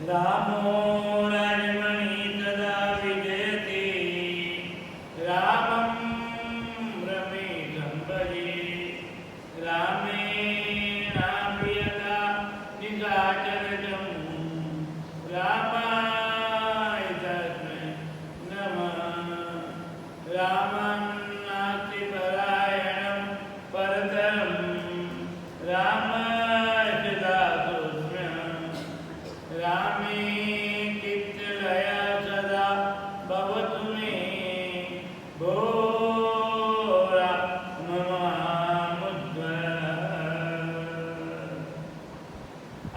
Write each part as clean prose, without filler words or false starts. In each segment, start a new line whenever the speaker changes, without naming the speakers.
रामो राजमणि तदा विजयते रामं रमेशं भजे रामेणाभियता निशाचरजं रामाय तस्मै नमः रामन्नास्तिपरायणं परतरं रामाय दासोऽस्म्यहं रामे चित्तलया सदा भवतु मे भो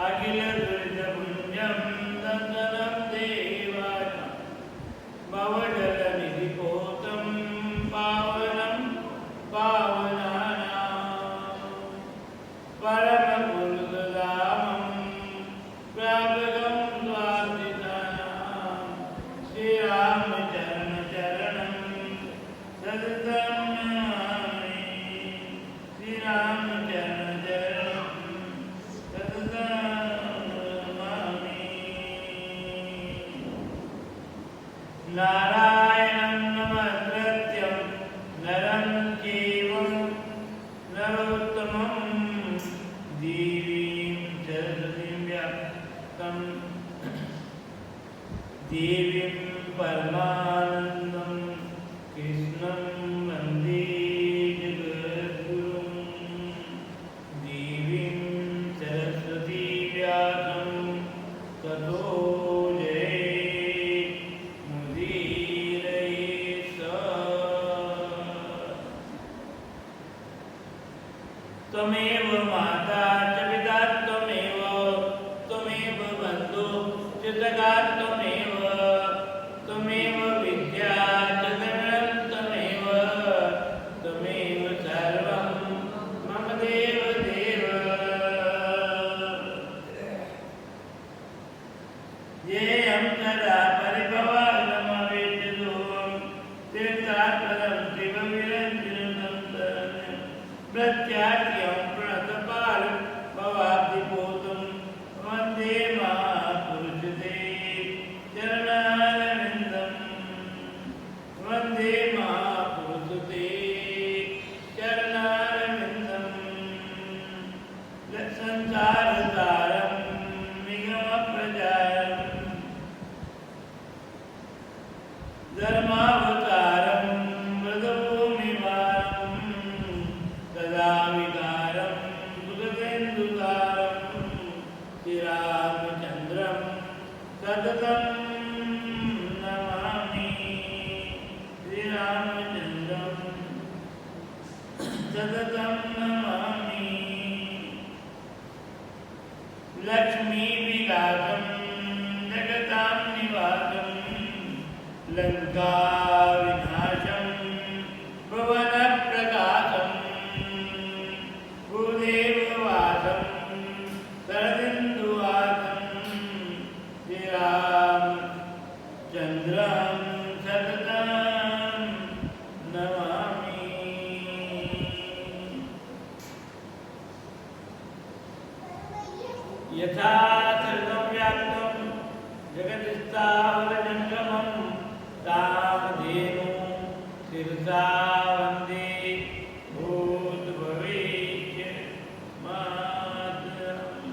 अखिल दुर्जपुञ्जं दशरथं देवाय भवजलनिधिपोतं पावनं पावनानां परमपुरुषधामं प्रापकं स्वादितानां श्रीरामचरणं सततं नमामि श्रीरामचरणं नारायणं नमस्कृत्य नरं चैव नरोत्तमं देवीं सरस्वतीं व्यासं देवीं परमानन्दं कृष्णं वन्दे जगद्गुरुं देवीं सरस्वती व्यासं ततो त्वमेव माता च पिता त्वमेव त्वमेव बन्धु च सखा त्वमेव त्वमेव विद्या च धनं त्वमेव त्वमेव सर्वं मम देव देव येऽहं सदा परिभवानमवेद्यदोहं तीर्थास्पदं शिवविरञ्जनं प्रत्याख्यं प्रणतपालं भवाब्धिपोतं वन्दे महापुरुषते चरणारविन्दं वन्दे महापुरुषते चरणारविन्दं संसारसारं निगमप्रचारं धर्मावतारं मृदभूमिवारं सदा विकारं सुगतेन्दुसारं श्रीरामचन्द्रं सततं नमामि श्रीरामचन्द्रं सततं नमामि लक्ष्मीविलासं जगतां निवासं लङ्काविनाशं भुवनप्रकाशं भूदेववासं शरदिन्दुवासं श्रीरामचन्द्रं सततं नमामि यथा सर्वव्याप्तं जगत्स्थावरजङ्गमं तामधेनु शिरसा वन्दे भूतभविष्यमातरम्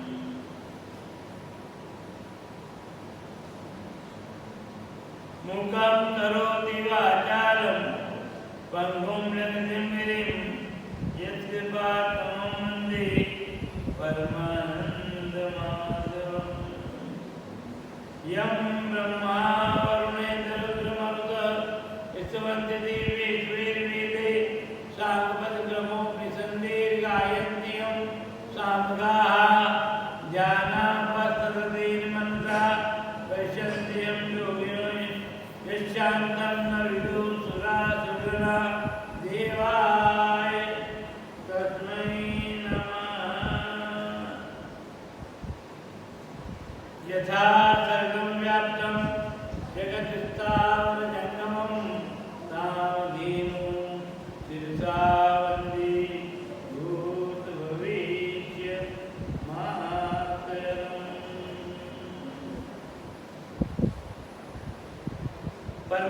मुखं करोति वाचालं पङ्गुं लङ्घयन् यत्कृपातमं वन्दे परमानन्दमाधवम् यं ब्रह्मा वरुणेन्द्ररुद्रमरुतः स्तवन्ति दिव्यैश्वर्यवेदे साङ्गपदक्रमोपनिषन्देर्गायन्त्यं सामगाः ध्यानापस्तदतीर्मन्त्राः पश्यन्त्यं योगिनो यश्चान्तं न विदुः सुरासुरगणा देवाय तस्मै नमः यथा सर्वं व्याप्तं जगत्स्थावरजङ्गमं तावदेव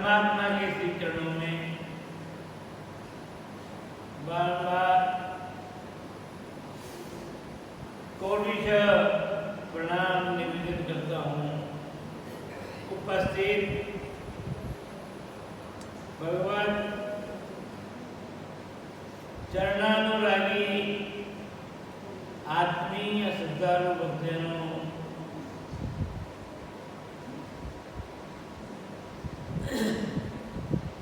परमात्मा के श्री चरणों में बार बार कोटिशः प्रणाम निवेदन करता हूँ। उपस्थित भगवान चरणानुरागी आत्मीय श्रद्धालु भक्तजनों,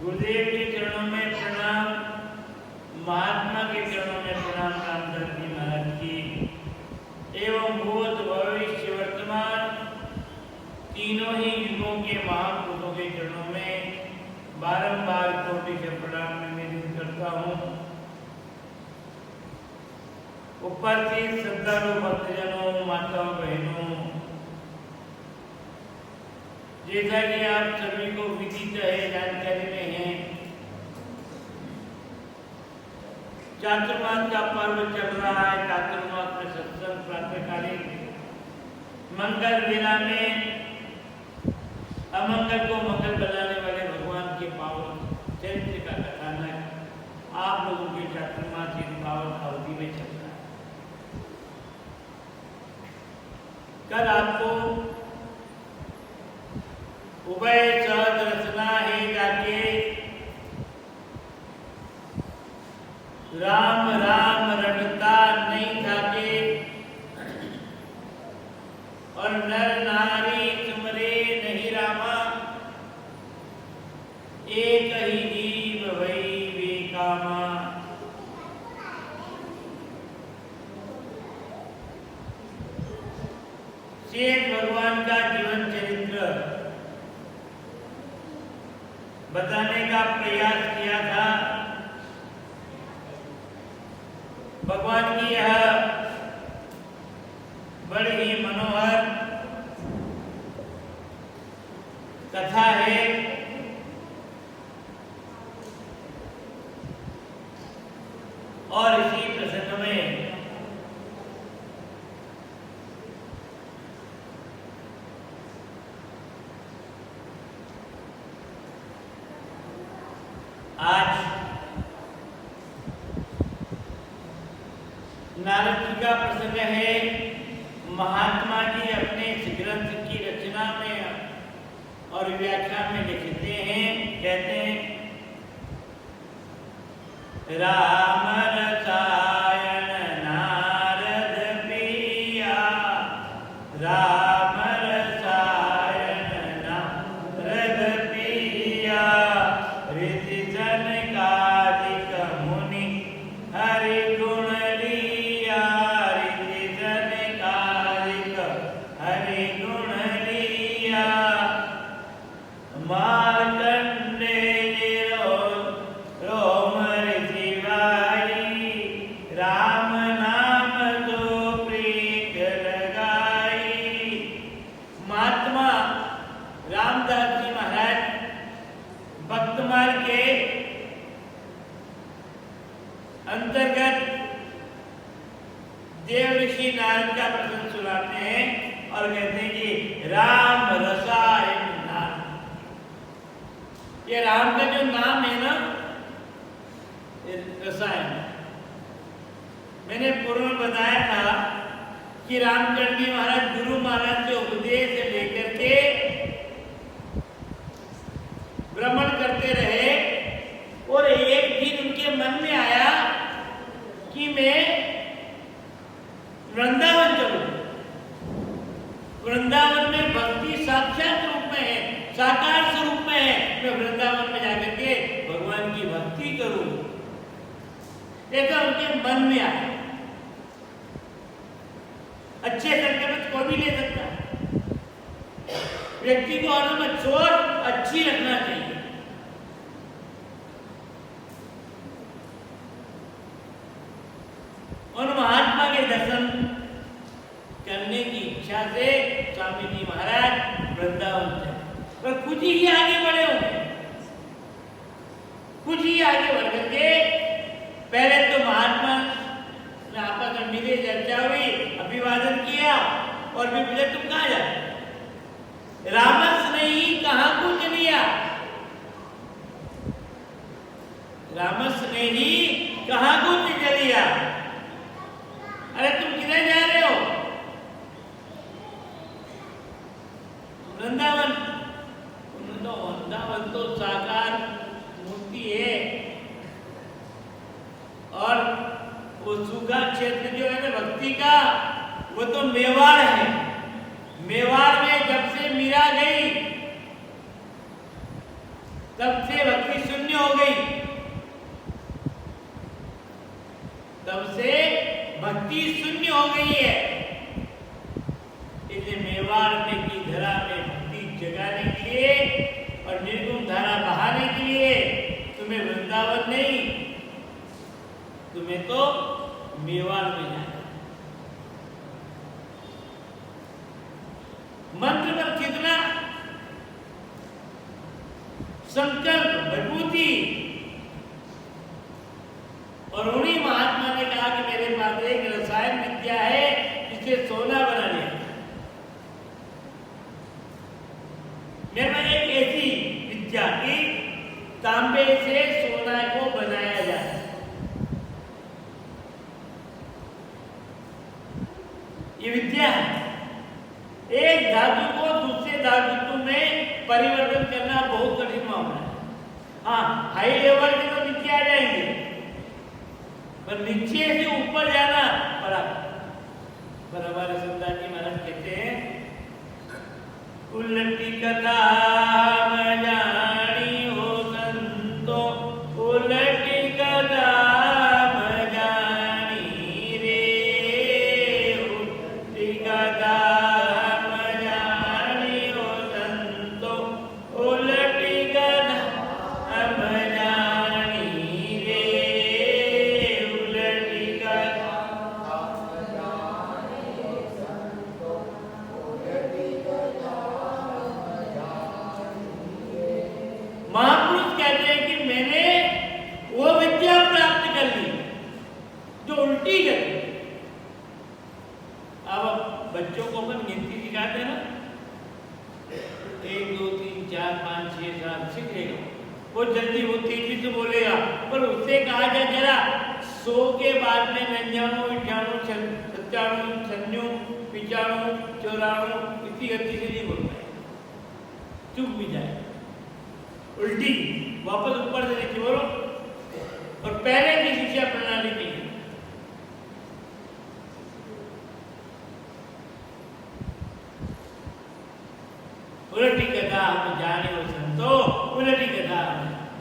गुरुदेव के चरणों में प्रणाम, महात्मा के चरणों में प्रणाम, रामदास जी महाराज की एवं भूत भविष्य वर्तमान तीनों ही युगों के महापुरुषों के चरणों में बारंबार कोटि से प्रणाम निवेदन करता हूँ। उपस्थित श्रद्धालु भक्तजनों, माताओं बहनों, जैसा कि आप सभी को विदित है, जानकारी में है, चातुर्मास का पर्व चल रहा है। चातुर्मास में सत्संग प्रातःकालीन मंगल बेला में अमंगल को मंगल बनाने वाले भगवान के पावन चरित्र का कथानक आप लोगों के चातुर्मास की पावन अवधि में चल रहा है। कल आपको उभय सहज रचना है जाके राम राम रटता नहीं थाके और नर नारी सुमरे नहीं रामा, एक ही जीव भई वे कामा। शेष भगवान का जीवन चरित्र बताने का प्रयास किया था। भगवान की यह बड़ी ही मनोहर कथा है। और इसी प्रसंग में आज नारद जी का प्रसंग है। महात्मा जी अपने ग्रंथ की रचना में और व्याख्या में लिखते हैं, कहते हैं, राम रसायन नारद प्रिया, राम रसायन नारद प्रिया, ऋषि जनकादिक मुनि हरि गुण लिया, ऋषि जनकादिक हरि गुण लिया, मार्कंडेय रोम ऋषि भाई, राम नाम तो प्रीत लगाई। महात्मा रामदास जी महाराज भक्तमाल के अंतर्गत देव ऋषि नारद का प्रसंग सुनाते हैं और कहते हैं कि राम रसायन नाम, ये राम का जो नाम है ना, रसायन। मैंने पूर्व में बताया था कि रामचंद्र जी महाराज गुरु महाराज से उपदेश लेकर के भ्रमण करते रहे और एक दिन उनके मन में आया कि मैं वृंदावन चलूं। वृंदावन में भक्ति साक्षात रूप में है, साकार स्वरूप में है। मैं वृंदावन में जाकर के भगवान की भक्ति करूं, ऐसा उनके मन में आया। अच्छे संकल्प को भी ले सकता है, व्यक्ति को अनुमत सोच अच्छी रखना चाहिए। और महात्मा के दर्शन करने की इच्छा से स्वामी जी महाराज वृंदावन चले, पर कुछ ही आगे बढ़े होंगे। कुछ ही आगे बढ़ करके पहले तो महात्मा ने आपस में मिले, चर्चा हुई, अभिवादन किया और भी बोले तुम कहाँ जाते? रामस नहीं कहाँ को चलिया, रामस ने ही कहा को चलिया, अरे तुम किधर जा रहे हो? वृंदावन। वृंदावन तो साकार मूर्ति है, और वो सूखा क्षेत्र जो है ना भक्ति का, वो तो मेवाड़ है। मेवाड़ में जब से मीरा गई तब से भक्ति शून्य हो गई, तब से भक्ति शून्य हो गई है। इसलिए मेवाड़ में की धरा में भक्ति जगाने के लिए और निर्गुण धारा बहाने के लिए तुम्हें वृंदावन नहीं, तुम्हें तो मेवाड़ में जाना। मंत्र पर कितना संकल्प मजबूती, और उन्हीं महात्मा ने कहा कि मेरे पास एक रसायन विद्या है जिसे सोना बना लिया। मेरे पास एक ऐसी विद्या की तांबे से सोना को बनाया जाए। ये विद्या है। एक धातु को दूसरे धातु में परिवर्तन करना बहुत कठिन मामला है। हाँ, हाई लेवल के तो नीचे आ जाएंगे, पर नीचे से ऊपर जाना बड़ा। पर हमारे संतान जी महाराज कहते हैं, उलटी कथा मजानी हो संतो, उलटी कथा मजानी रे, उलटी कथा मजानी हो संतो, उलटी कथा मजानी रे, उलटी कथा मजानी हो संतो, उलटी कथा। महापुरुष कहते हैं कि मैंने वो विद्या प्राप्त कर ली जो उल्टी करती। अब बच्चों को अपन गिनती सिखाते हैं ना, 1 2 3 4 5 6 7 सीख लेगा वो जल्दी, वो तेजी से बोलेगा। पर उससे कहा जाए जरा 100 के बाद में 99 98 97 96 95 94 इतनी गति से नहीं बोल पाए, चुप भी जाए। उल्टी वापस ऊपर से नीचे बोलो, और पहले की शिक्षा प्रणाली नहीं है। उलटी कथा हम जाने वो संतो, उलटी कथा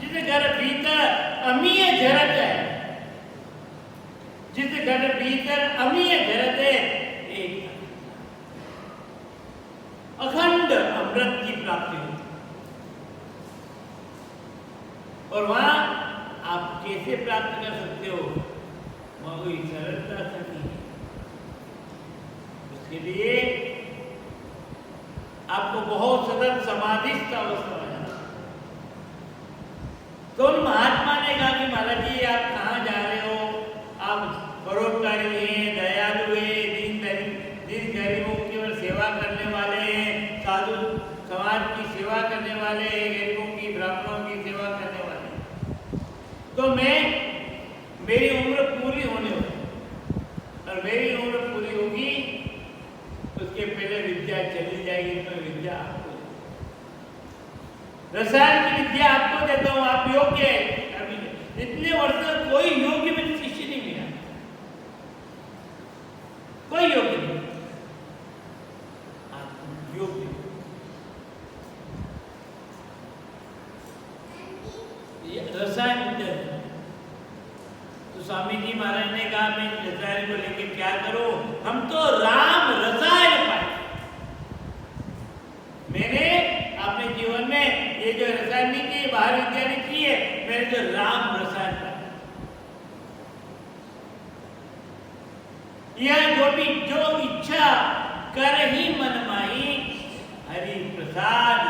जिसे घर भीतर अमीय झरत है, जिसे घर भीतर अमीय झरत है, एक अखंड अमृत की प्राप्ति होती। और वहां आप कैसे प्राप्त कर सकते हो? वहां कोई सरलता नहीं है। उसके लिए आपको बहुत सतत समाधिस्थ अवस्था में जाना। तो उन महात्मा ने कहा कि महाराज जी आप कहाँ जा रहे हो? आप परोपकारी हैं, दयालु हैं, दीन गरीबों की सेवा करने वाले हैं, साधु समाज की सेवा करने वाले हैं, गरीबों की ब्राह्मणों की सेवा करने वाले। तो मेरी उम्र पूरी होने वाली, और मेरी उम्र पूरी होगी उसके पहले विद्या चली जाएगी। तो विद्या आपको, रसायन की विद्या आपको देता हूँ, आप योग्य है। अभी इतने वर्ष तक कोई योग्य मेरे शिष्य नहीं मिला, कोई योग्य नहीं। आप योग्य, रसायन विद्या। तो स्वामी जी महाराज ने कहा मैं रसायन को लेके क्या करूं? हम तो राम रसायन पाए। मैंने अपने जीवन में ये जो रसायन नहीं की, बाहर विद्या नहीं की है, मैंने जो राम रसायन पाए। यह जो इच्छा कर ही मन माही, हरि प्रसाद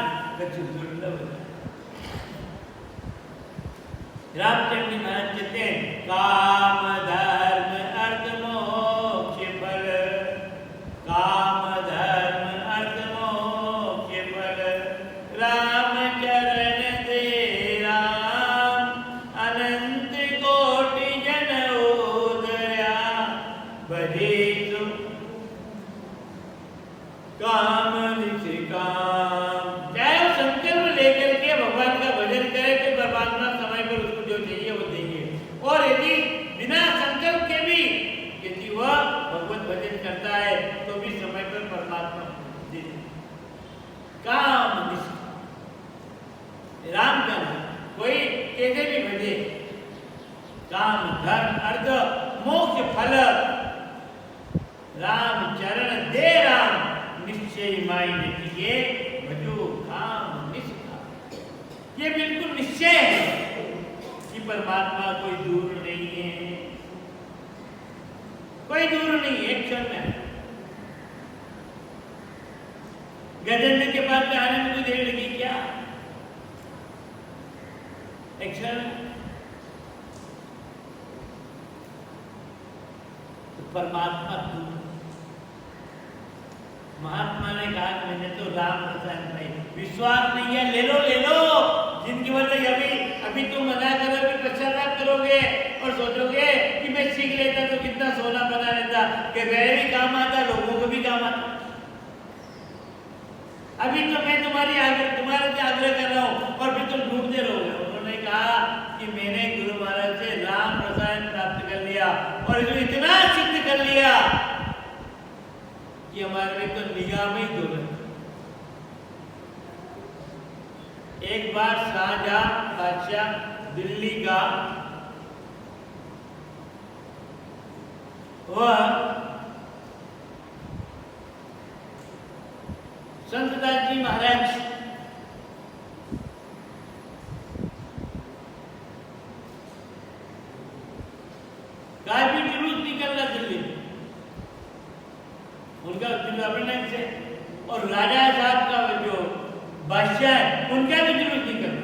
कछु दुर्लभ। रामचंद्र महाराज कहते हैं, काम धर्म अर्थ मोक्ष फल, काम धर्म अर्थ मोक्ष फल, राम चरण दे राम अनंत भजेत काम निष्काम। चाहे वो संकल्प लेकर के भगवान का भजन करे तो परमात्मा समय पर उसको जो चाहिए वो देंगे, और यदि बिना संकल्प के भी यदि वह भगवत भजन करता है तो भी समय पर परमात्मा दे देंगे। काम निष्काम, राम का नाम कोई कैसे भी भजे, काम धर्म अर्थ मोक्ष फल राम चरण दे राम निश्चय माई नित्य भजो काम निष्काम। ये बिल्कुल निश्चय है कि परमात्मा कोई दूर नहीं है, कोई दूर नहीं है, एक क्षण में। गजेंद्र के पास में आने में कोई देर लगी क्या? एक क्षण। परमात्मा दूर। महात्मा ने कहा कि मैंने तो राम रसायन पाई, विश्वास नहीं है, ले लो ले लो। जिनकी वजह अभी तुम मना करोगे, पश्चाताप करोगे और सोचोगे कि मैं सीख लेता तो कितना सोना बना लेता, कि मेरे भी काम आता, लोगों को भी काम आता। अभी तो मैं तुम्हारे से आग्रह कर रहा हूँ और फिर तुम ढूंढते रहोगे। उन्होंने कहा कि मैंने गुरु महाराज से राम रसायन प्राप्त कर लिया और इसमें इतना सिद्ध कर लिया कि हमारे लिए तो निगाह में ही दौलत। एक बार शाहजहां बादशाह दिल्ली का वह संतदास जी महाराज का भी जुलूस निकल रहा दिल्ली में, उनका अभिनय से, और राजा साहब का जो बादशाह है उनका भी जुलूस निकल रहा।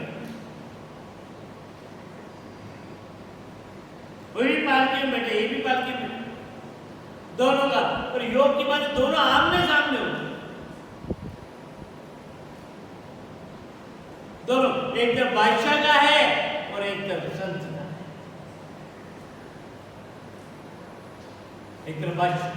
वो भी पालकी में बैठे, ये भी पालकी में, दोनों का। और योग की बात है, दोनों आमने सामने हो, दोनों, एक तरफ बादशाह का है और एक तरफ संत का है। एक तरफ बादशाह,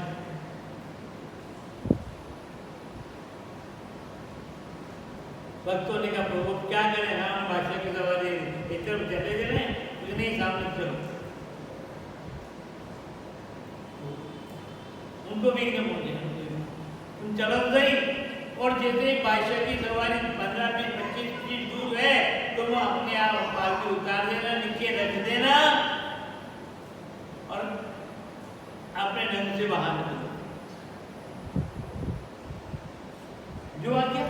भक्तों ने कहा प्रभु क्या करें, हम बादशाह की सवारी एक तरफ चले गए, कुछ नहीं सामने चलो। उनको भी एकदम हो गया, तुम चलो सही। और जैसे बादशाह की सवारी 15, 20, 25 फीट दूर है तो वो अपने आप पालकी उतार देना, नीचे रख देना और अपने ढंग से बाहर निकल जो आ गया।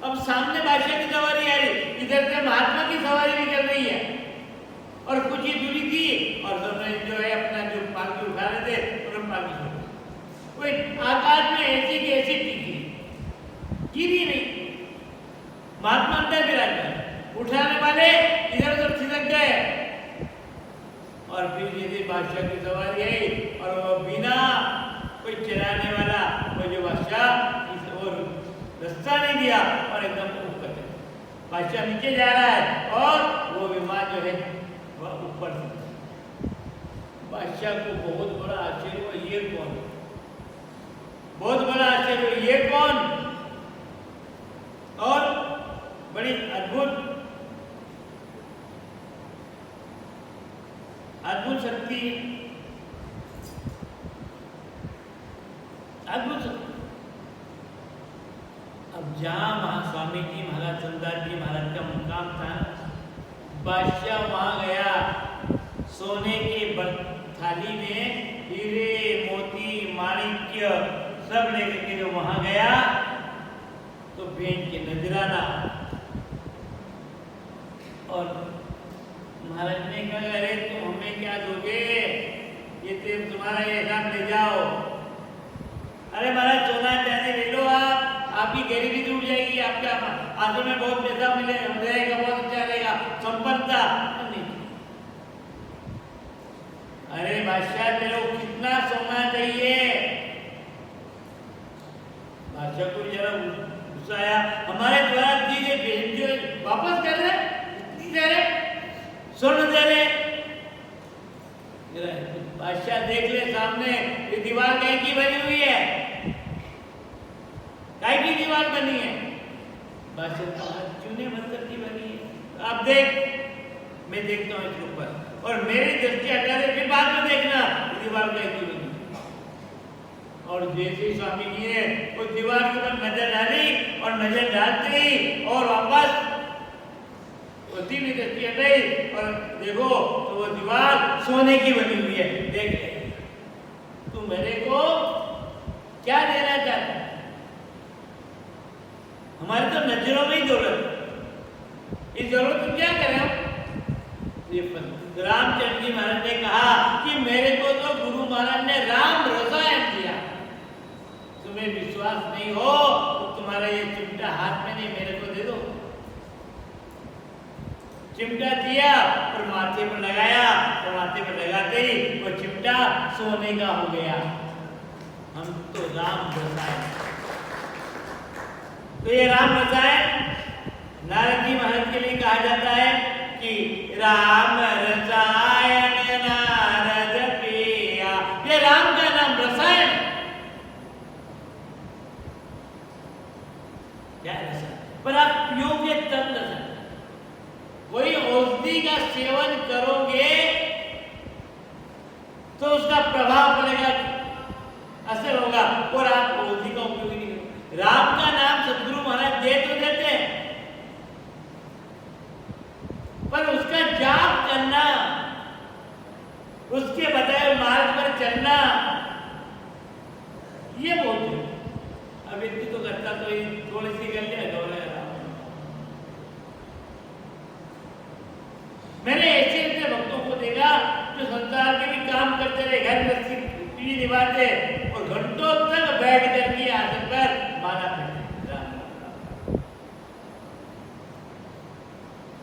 अब सामने बादशाह की सवारी आ रही, इधर से महात्मा की सवारी निकल रही है और कुछ ही दूरी थी और सबने जो है अपना जो पालकी उठा रहे थे और पालकी छोड़ कोई आकाश में ऐसी की ऐसी टिकी, गिरी नहीं। महात्मा अंदर विराजमान, उठाने वाले इधर उधर खिसक गए और फिर जैसे बादशाह की सवारी आई और वो बिना कोई चलाने वाला वो जो बादशाह और रास्ता नहीं दिया और एकदम ऊपर चला, बादशाह नीचे जा रहा है और वो विमान जो है वह ऊपर से। बादशाह को बहुत बड़ा आश्चर्य हुआ, ये कौन, बहुत बड़ा आश्चर्य हुआ, ये कौन। और बड़ी अद्भुत शक्ति, अद्भुत शक्ति। अब जहां महास्वामी जी महाराज चंद्रदास जी महाराज का मुकाम था, बादशाह वहां गया, सोने के थाली में हीरे मोती माणिक्य सब लेकर के जो वहां गया तो भेंट के नजराना। और महाराज ने कहा अरे तुम हमें क्या दोगे, ये तुम्हारा ये काम ले जाओ। अरे महाराज सोना चांदी ले लो, आपकी गरीबी दूर जाएगी, आपके आश्रम में बहुत पैसा मिले रहेगा, बहुत अच्छा रहेगा, संपन्नता नहीं। अरे बादशाह तेरे को कितना सोना चाहिए। बादशाह को जरा गुस्सा आया, हमारे द्वारा दी गई भेंट जो वापस कर रहे, दे रहे, स्वर्ण दे रहे। बादशाह देख ले सामने ये दीवार कहीं की बनी हुई है, कहीं की दीवार बनी है। बादशाह कहा चूने पत्थर की बनी है। आप देख, मैं देखता हूँ इसके ऊपर और मेरी दृष्टि हटा दे, फिर बाद में देखना दीवार कहीं की बनी। और जैसे ही स्वामी जी ने उस दीवार के ऊपर नजर डाली और नजर डालते ही और वापस उसी में दृष्टि हटाई और देखो तो वो दीवार सोने की बनी हुई है। देख तू मेरे को क्या देना चाहता है? हमारे तो नजरों में ही जरूरत, इस जरूरत को क्या करें हम? रामचंद्र जी महाराज ने कहा कि मेरे को तो गुरु महाराज ने राम रसायन दिया, तुम्हें विश्वास नहीं हो तो तुम्हारा ये चिमटा हाथ में नहीं, मेरे को दे दो। चिमटा दिया और माथे पर लगाया और माथे पर लगाते ही वो चिमटा सोने का हो गया। हम तो राम रसायन, तो ये राम रसायन नारद जी महाराज के लिए कहा जाता है कि राम रसायन नारद पिया। ये राम का नाम रसायन, क्या रसायन? पर आप पियोगे तब रसायन। कोई औषधि का सेवन करोगे तो उसका प्रभाव पड़ेगा, असर होगा, और आप औषधि का उपयोग नहीं करोगे। राम का नाम सदगुरु महाराज दे तो देते हैं, पर उसका जाप करना, उसके बताए मार्ग पर चलना, ये बहुत है। अब व्यक्ति तो करता तो थोड़ी सी कर लिया, मैंने ऐसे ऐसे भक्तों को देखा जो संसार के भी काम करते रहे, घर में टीवी निभाते और घंटों तक बैठ करके आसन पर माला करते।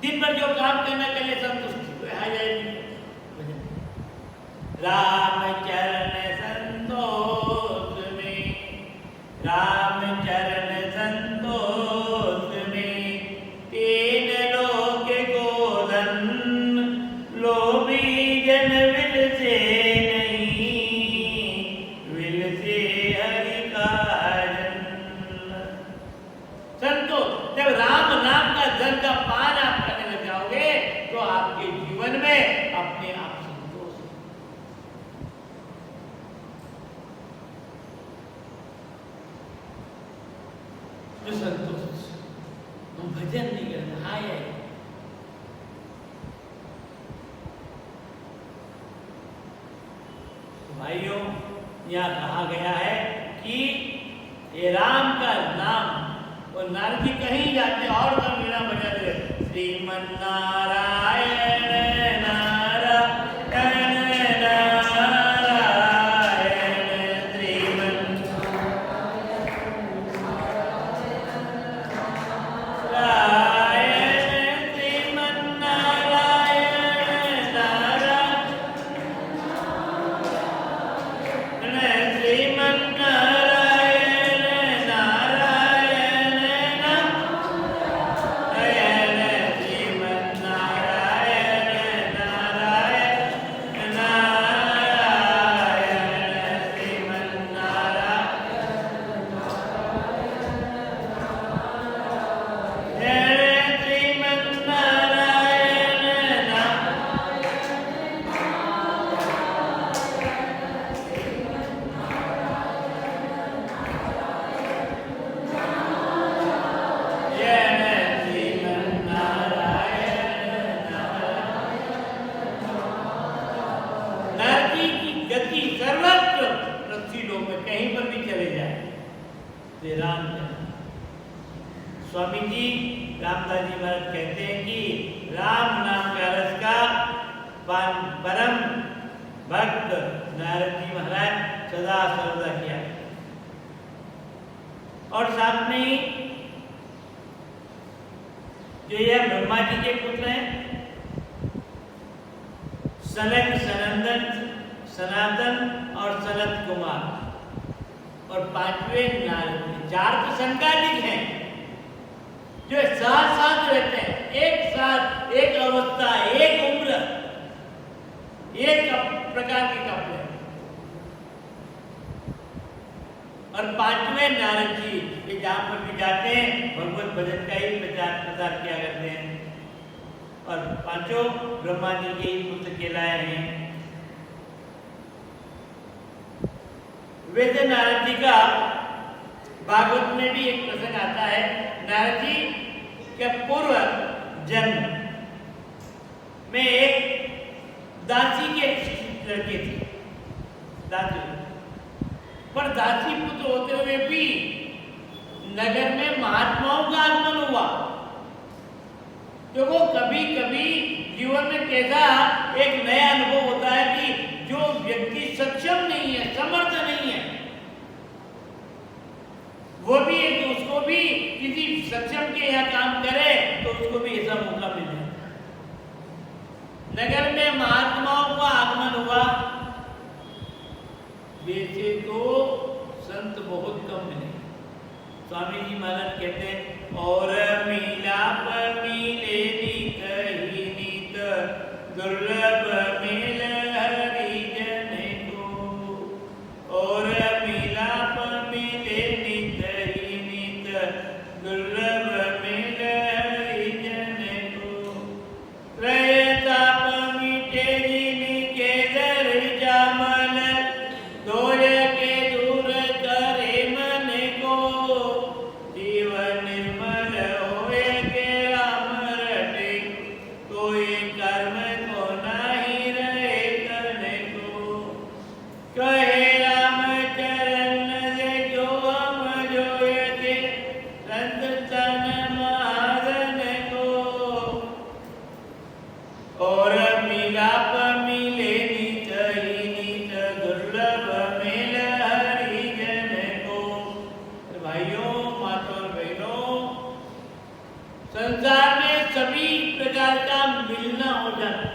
दिन भर जो काम करना कर ले संतुष्टि आ जाएगी। राम चरण संतोष में, राम चरण संतोष में, तीन लोक गोधन लोभी जन विल से नहीं, विल से हरि का जन। संतोष, जब राम नाम का धन का पान आप करने लग जाओगे तो आपके जीवन में अपने आप संतोष, जो संतोष, हम भजन नहीं करते, हाँ है भाइयों, यहाँ कहा गया है कि ये राम का नाम, और नारद जी कहीं जाते और का मीणा बजाते, श्रीमन नारायण नारायण नारायण, श्रीमन स्वामी जी रामदास जी महाराज कहते हैं कि राम नाम का रस का परम भक्त नारद जी महाराज सदा सर्वदा किया। और साथ में ही जो यह ब्रह्मा जी के पुत्र हैं सनक, सनंदन, सनातन और सनत कुमार, और पांचवें नारद, चार तो संकालिक हैं जो साथ साथ रहते हैं, एक साथ, एक अवस्था, एक उम्र, एक प्रकार के कपड़े। और पांचवें नारद जी, ये जहां पर भी जाते हैं भगवत भजन का ही प्रचार किया करते हैं। और पांचों ब्रह्मा जी के ही पुत्र कहलाए हैं। वैसे नारद जी का भागवत में भी एक प्रसंग आता है। नारद जी के पूर्व जन्म में एक दासी के लड़के थे, दासी। पर दासी पुत्र होते हुए भी नगर में महात्माओं का आगमन हुआ। देखो कभी कभी जीवन में कैसा एक नया अनुभव होता है कि जो व्यक्ति सक्षम नहीं है, समर्थ नहीं है, वो भी उसको भी किसी सक्षम के यहाँ काम करे तो उसको भी ऐसा मौका मिल जाए। नगर में महात्माओं का आगमन हुआ। वैसे तो संत बहुत कम मिले। स्वामी जी महाराज कहते हैं और मिलाप मिले नीत ही नीत, दुर्लभ मिल हरिजन को। और मिलाप मिले नीत ही नीत, दुर्लभ मिल हरिजन को। त्रयताप मिटे जिनके दर जामल, दोय के दूर करे मन को। जीवन निर्मल होए के राम रटे, कोई कर्म को नहीं रहे करने को। कहे राम चरण से जो हम जोए थे, संत तन महाजन को। और मिलाप मिले नीत ही नीत, दुर्लभ मिल हरिजन को। भाइयों, माताओं और बहनों, संसार में सभी प्रकार का मिलना हो जाता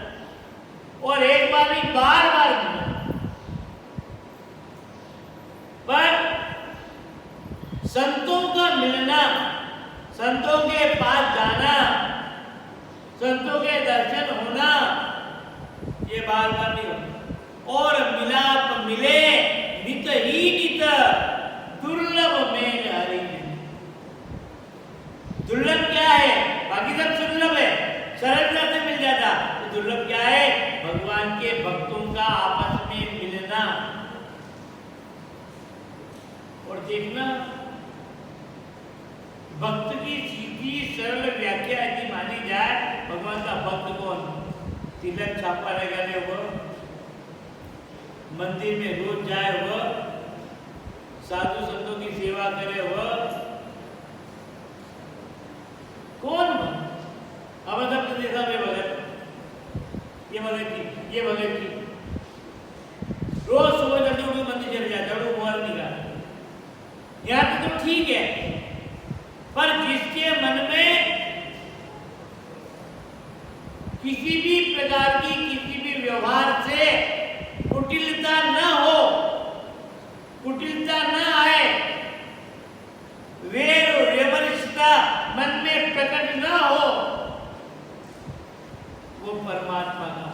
और एक बार नहीं बार बार मिलना, पर संतों का मिलना, संतों के पास जाना, संतों के दर्शन होना, ये बार बार नहीं होता। और मिलाप मिले नित ही नित, दुर्लभ मेल हरिजन। दुर्लभ क्या है? बाकी सब सुलभ है, सरलता से मिल जाता। तो दुर्लभ क्या है? भगवान के भक्तों का आपस में मिलना। और देखना, भक्त की सीधी सरल व्याख्या यदि मानी जाए, भगवान का भक्त कौन? तिलक छापा लगाने वो, मंदिर में रोज जाए वो, साधु संतों की सेवा करे वो, कौन? अब सब देखा वे भगत, ये भगत जी, ये भगत जी रोज सुबह जल्दी उठ मंदिर चले जाए, जरूर मोहर निकाल। यहाँ पे तो ठीक है, पर जिसके मन में किसी भी प्रकार की किसी भी व्यवहार से कुटिलता न हो, कुटिलता न आए, वेर व्यवरिष्ठता मन में प्रकट न हो, वो परमात्मा का,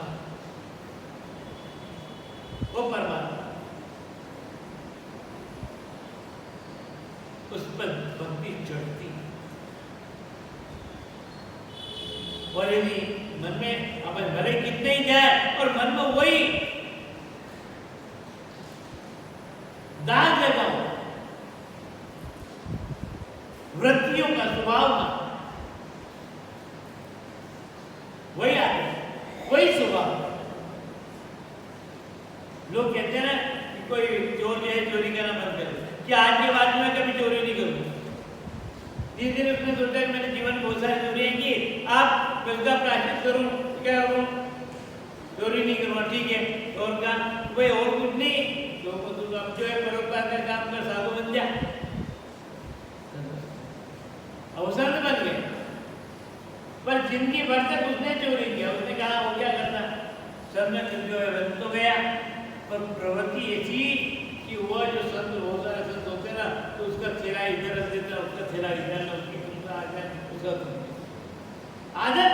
वो परमात्मा, उस पर भक्ति चढ़ती। और यदि मन में अब भले कितने ही जाए और मन में वही दाग लगा हो वृत्तियों का, स्वभाव का, वही आते, वही स्वभाव। लोग कहते हैं ना कि कोई चोर जो है चोरी करना बंद करे, कि आज के बाद में कभी चोरी नहीं करूंगा। धीरे धीरे उसने सोचा कि मैंने जीवन में बहुत सारी चोरियां की, आप उसका प्रायश्चित करूं, क्या करूं? चोरी नहीं करूंगा, ठीक है। और क्या? भाई और कुछ नहीं, जो जो है परोपकार का काम कर, साधु बन जा। अवसर में बन गए, पर जिंदगी भर तक उसने चोरी किया। उसने कहा वो क्या करना, सब में जो है बन तो गया, पर प्रवृत्ति ऐसी कि वह जो संत, बहुत सारे संत होते ना, तो उसका चेहरा इधर रख देता, उसका चेहरा इधर, उसकी तुमका आ जाए, उसका आदत।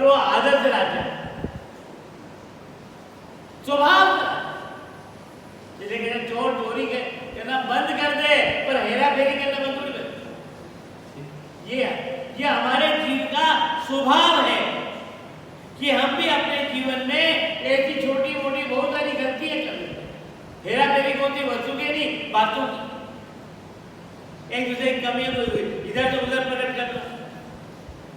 वो आदत से राजा स्वभाव जैसे कहते चोर चोरी करना बंद कर दे पर हेरा फेरी करना बंद नहीं कर। ये हमारे जीव का स्वभाव है कि हम भी अपने जीवन में ऐसी छोटी मोटी बहुत सारी गलतियां कर लेते हैं। हेरा फेरी को होती वस्तु के नहीं बातों की, एक दूसरे की कमियों को इधर से उधर प्रकट करना,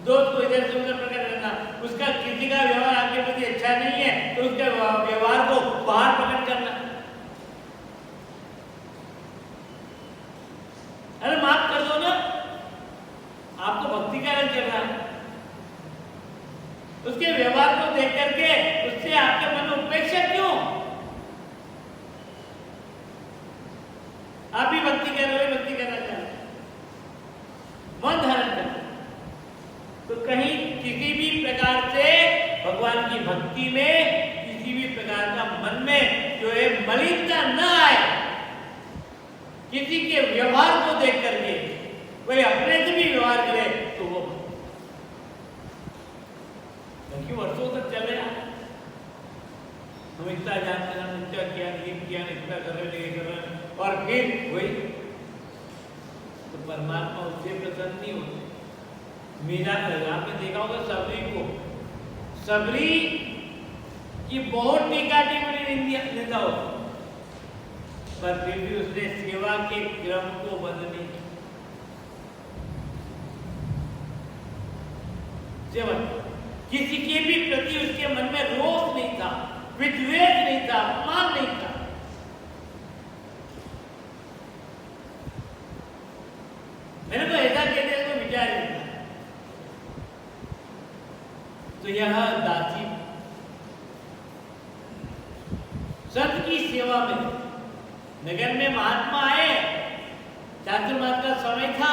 दोस्त को इधर से उधर प्रकट करना, उसका किसी का व्यवहार आपके प्रति अच्छा नहीं है तो उसके व्यवहार को बाहर प्रकट करना। अरे माफ कर दो ना, आपको भक्ति का रंग चल रहा है, उसके व्यवहार को देख करके उससे आपके मन में उपेक्षा क्यों? आप भी भक्ति कर रहे हो, भक्ति करना चाहते हैं, मन धारण कर, तो कहीं किसी भी प्रकार से भगवान की भक्ति में किसी भी प्रकार का मन में जो है मलिनता न आए। किसी के व्यवहार को देख करके कोई अपने से भी व्यवहार करे तो वो क्योंकि वर्षों तक चले हम इतना जानते हैं, हम इतना किया इतना कर रहे और फिर वही तो परमात्मा उससे प्रसन्न नहीं होते। मीरा आपने देखा होगा सबरी को, सबरी की बहुत टीका टिप्पणी निंदा हो, पर फिर भी उसने सेवा के क्रम को बंद नहीं किया। सेवा किसी के भी प्रति उसके मन में रोष नहीं था, विद्वेष नहीं था, अपमान नहीं था। मैंने तो ऐसा कहते हैं तो विचार नहीं था। तो यह दासी संत की सेवा में नगर में महात्मा आए, चातुर्मास का समय था,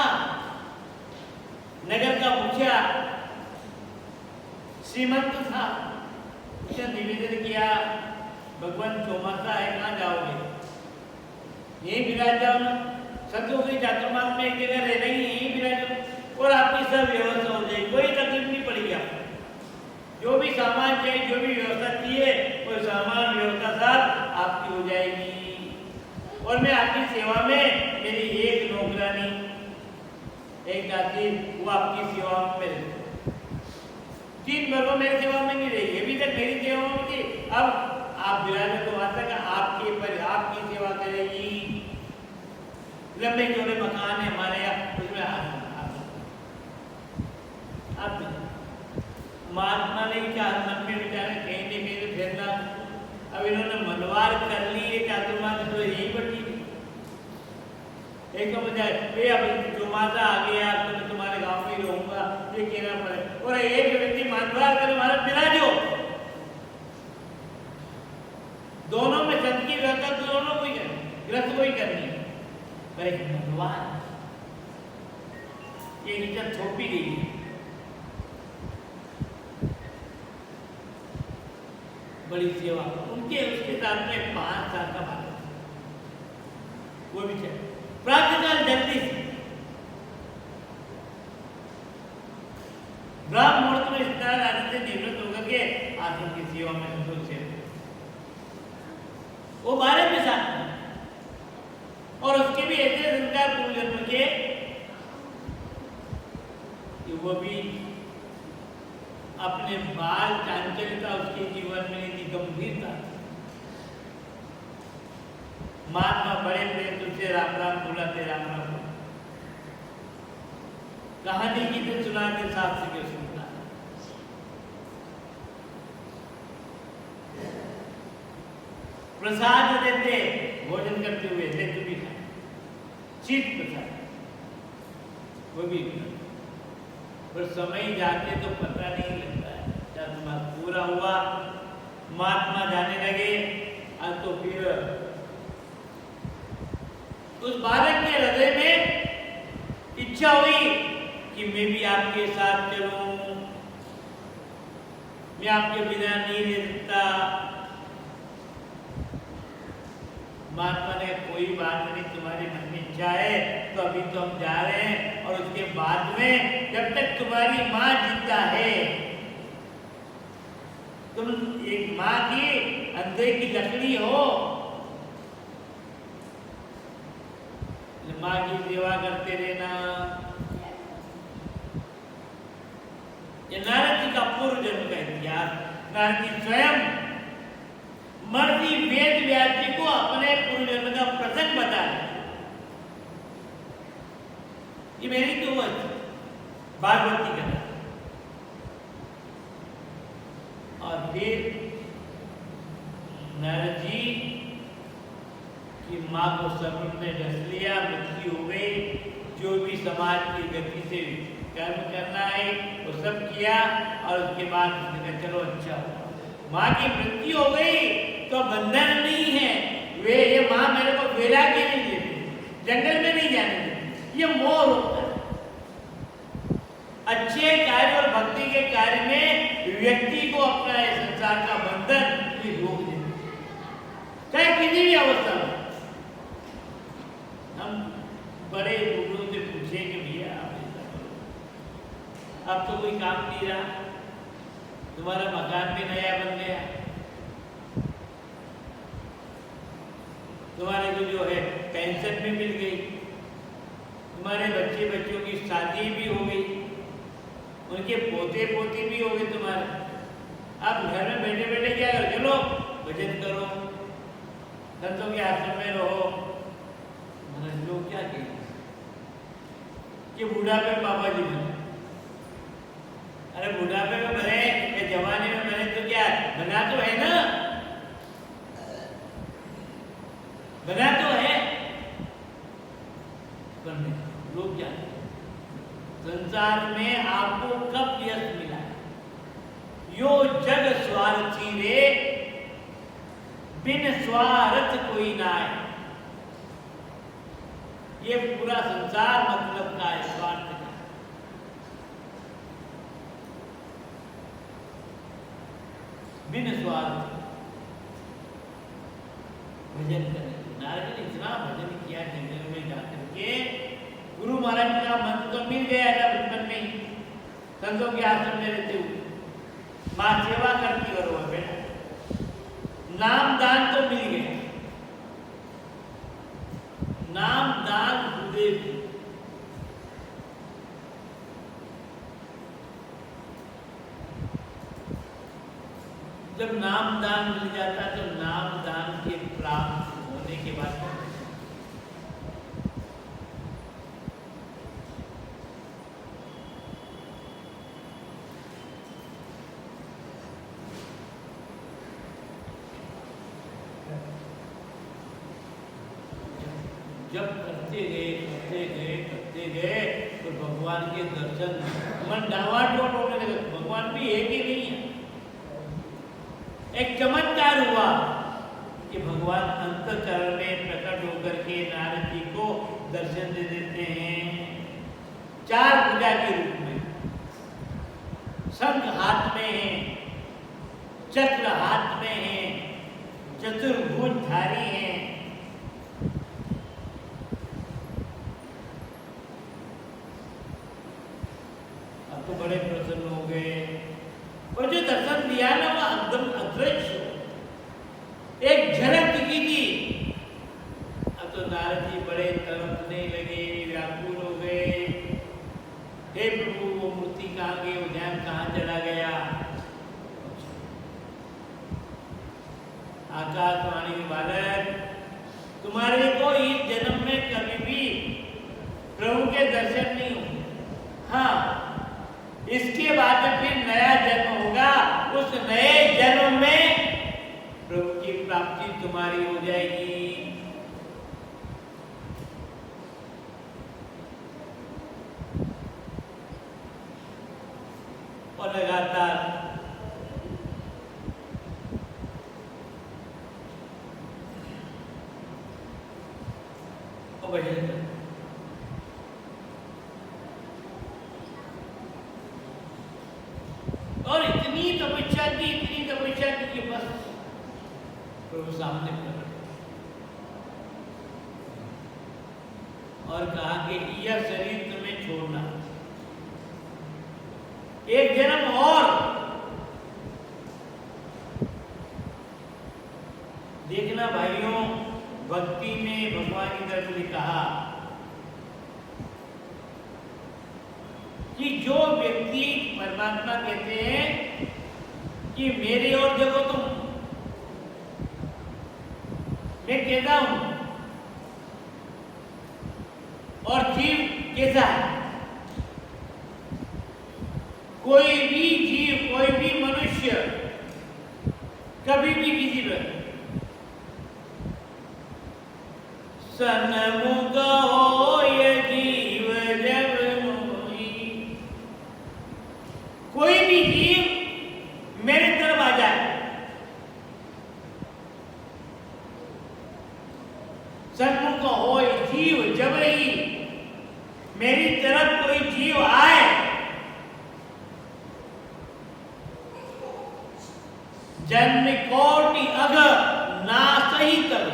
नगर का मुखिया श्रीमंत था, उसने निवेदन किया भगवान चौमासा है, कहाँ जाओगे? यहीं विराज जाओ ना, संतों की चातुर्मास में एक जगह रह रही है, यहीं विराज जाओ और आपकी सब व्यवस्था हो जाएगी, कोई तकलीफ नहीं पड़ेगी आपको। जो भी सामान चाहिए, जो भी व्यवस्था चाहिए, वो सामान व्यवस्था साथ आपकी हो जाएगी। और मैं आपकी सेवा में मेरी एक नौकरानी, एक दासी, वो आपकी सेवा में रहती, 3 वर्षों मेरी सेवा में नहीं रही, अभी तक मेरी सेवा में थी, अब आप विराज को आता है आपकी सेवा करेगी। लंबे चौड़े मकान है हमारे यहाँ, उसमें आप महात्मा ने क्या मन में विचार कहीं न कहीं तो फेरना, अब इन्होंने मनवार कर ली है, चातुर्मास तो यही बटी। एक तो मुझे चौमासा आ गया तो मैं तुम्हारे गांव में ही रहूंगा, ये कहना पड़े, और एक व्यक्ति मनवार कर महाराज विराजो, दोनों में संत की व्यवस्था दोनों को ही करनी, ग्रस्त को ही करनी है, पर एक मनवार ये नीचे थोपी गई है। बड़ी सेवा उनके उसके साथ में 5 साल का बात, वो भी चाहिए प्रातःकाल जल्दी से ब्राह्म मुहूर्त में स्नान आदि से निवृत्त होकर के आश्रम की सेवा में संतोष से वो 12 में साथ में, और उसके भी ऐसे संस्कार पूर्व जन्म के कि वो भी अपने बाल चांचल्यता उसके जीवन में इतनी गंभीरता, महात्मा बड़े प्रेम तुझसे राम राम बुलाते, राम राम कहानी की तो सुनाते, शास्त्र के सुनता, प्रसाद देते भोजन करते हुए, ले तू भी खा, शीत प्रसाद वो भी, पर समय जाते तो पता नहीं लगता है। चातुर्मास पूरा हुआ, महात्मा जाने लगे, अब तो फिर उस बालक के हृदय में इच्छा हुई कि मैं भी आपके साथ चलूं, मैं आपके बिना नहीं रह सकता। महात्मा ने कोई बात नहीं, तुम्हारे मन में इच्छा है तो अभी तो हम जा रहे हैं, और उसके बाद में जब तक तुम्हारी माँ जिंदा है तुम एक माँ की अंधे की लकड़ी हो, माँ की सेवा करते रहना। ये नारद जी का पूर्व जन्म का इतिहास। नारद जी स्वयं महर्षि वेद व्यास जी को अपने पूर्व जन्म का प्रसंग बता रहे। ये मेरी तो भागवती कथा। और फिर नारद जी की माँ को सर्प ने डस लिया, मृत्यु हो गई। जो भी समाज की गति से कर्म करना है वो सब किया और उसके बाद उसने कहा चलो अच्छा हुआ। माँ की मृत्यु हो गई तो बंधन नहीं है, वे ये माँ मेरे को वेला के नहीं देती, जंगल में नहीं जाने देती, ये मोह होता है। अच्छे कार्य और भक्ति के कार्य में व्यक्ति को अपना संसार का बंधन ये रोक देते, चाहे किसी भी अवस्था में। हम बड़े लोगों से पूछे कि भैया अब तो कोई काम नहीं रहा, तुम्हारा मकान भी नया बन गया, तुम्हारे को जो है पेंशन भी मिल गई, तुम्हारे बच्चे बच्चों की शादी भी हो गई, उनके पोते पोती भी हो गए तुम्हारे। अब घर में बैठे बैठे क्या करो, चलो भजन करो, संतों के आश्रम में रहो। लोग क्या कहेंगे कि बुढ़ापे में बाबा जी बने। अरे बुढ़ापे में बने या जवानी में बने तो क्या बना तो है ना, बना तो है। बनने लोग क्या संसार में आपको कब यश मिला, यो जग स्वार्थी रे बिन स्वार्थ कोई ना है। ये पूरा संसार मतलब का है, स्वार्थ का। बिन स्वार्थ भजन करें। नारद ने इतना भजन किया जंगल में जाकर के, गुरु महाराज का मंत्र तो मिल गया था बचपन में ही, संतों के आश्रम में रहते हुए। माँ सेवा करती करो बेटा, नाम दान तो मिल गया, नाम दान गुरुदेव। जब नाम दान मिल जाता तो नाम दान के प्राप्त होने के बाद जब करते गए तो भगवान के दर्शन मन डावाडोल होने लगे। भगवान भी एक ही नहीं है। एक चमत्कार हुआ कि भगवान अंतःकरण में प्रकट होकर के नारद जी को दर्शन दे देते हैं, चार पूजा के रूप में। शंख हाथ में है, चक्र हाथ में है, चतुर्भुज धारी है। तो बड़े प्रसन्न हो गए और जो दर्शन दिया ना वो एकदम अदृश्य, एक झलक दिखी थी। अब तो नारद जी बड़े तड़पने लगे, व्याकुल हो गए। हे प्रभु, वो मूर्ति कहाँ गई, वो ध्यान कहाँ चला गया। आकाशवाणी बालक, तुम्हारे को इस जन्म में कभी भी प्रभु के दर्शन नहीं हुए। हाँ, इसके बाद फिर नया जन्म होगा, उस नए जन्म में प्रभु की प्राप्ति तुम्हारी हो जाएगी। और लगातार भजन और इतनी तपस्या की कि बस प्रभु सामने प्रकट और कहा कि यह शरीर तुम्हें छोड़ना, एक जन्म और भक्ति में भगवान की तरफ से कहा कि जो व्यक्ति परमात्मा कहते हैं कि मेरी ओर देखो तुम, मैं कैसा हूं और जीव कैसा है। कोई भी जीव, कोई भी मनुष्य कभी भी किसी पर सन्मुख होय जीव जब मोहि, कोई भी जीव मेरे तरफ आ जाए, सन्मुख होय जीव जब ही मेरी तरफ कोई जीव आए, जन्म कोटि अग नाश ही तब,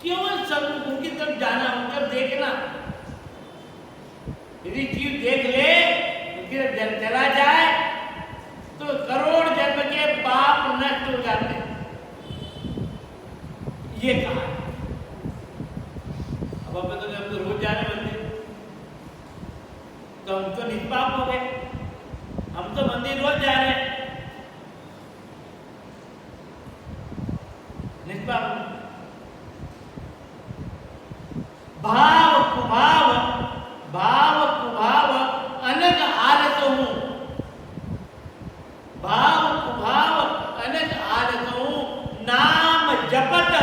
केवल सन्मुख उनकी तरफ जाना, उनका देखना। यदि जीव देख ले, उनकी तरफ चला जाए तो करोड़ जन्म के पाप नष्ट हो जाते, ये कहा। अब अपन तो जब रोज जाने बनते तो हम तो निष्पाप हो गए, हम तो मंदिर रोज जा रहे हैं, निष्पाप। भाव कुभाव, भाव कुभाव अनग आलस हूं, भाव कुभाव अनग आलस हूं, नाम जपत,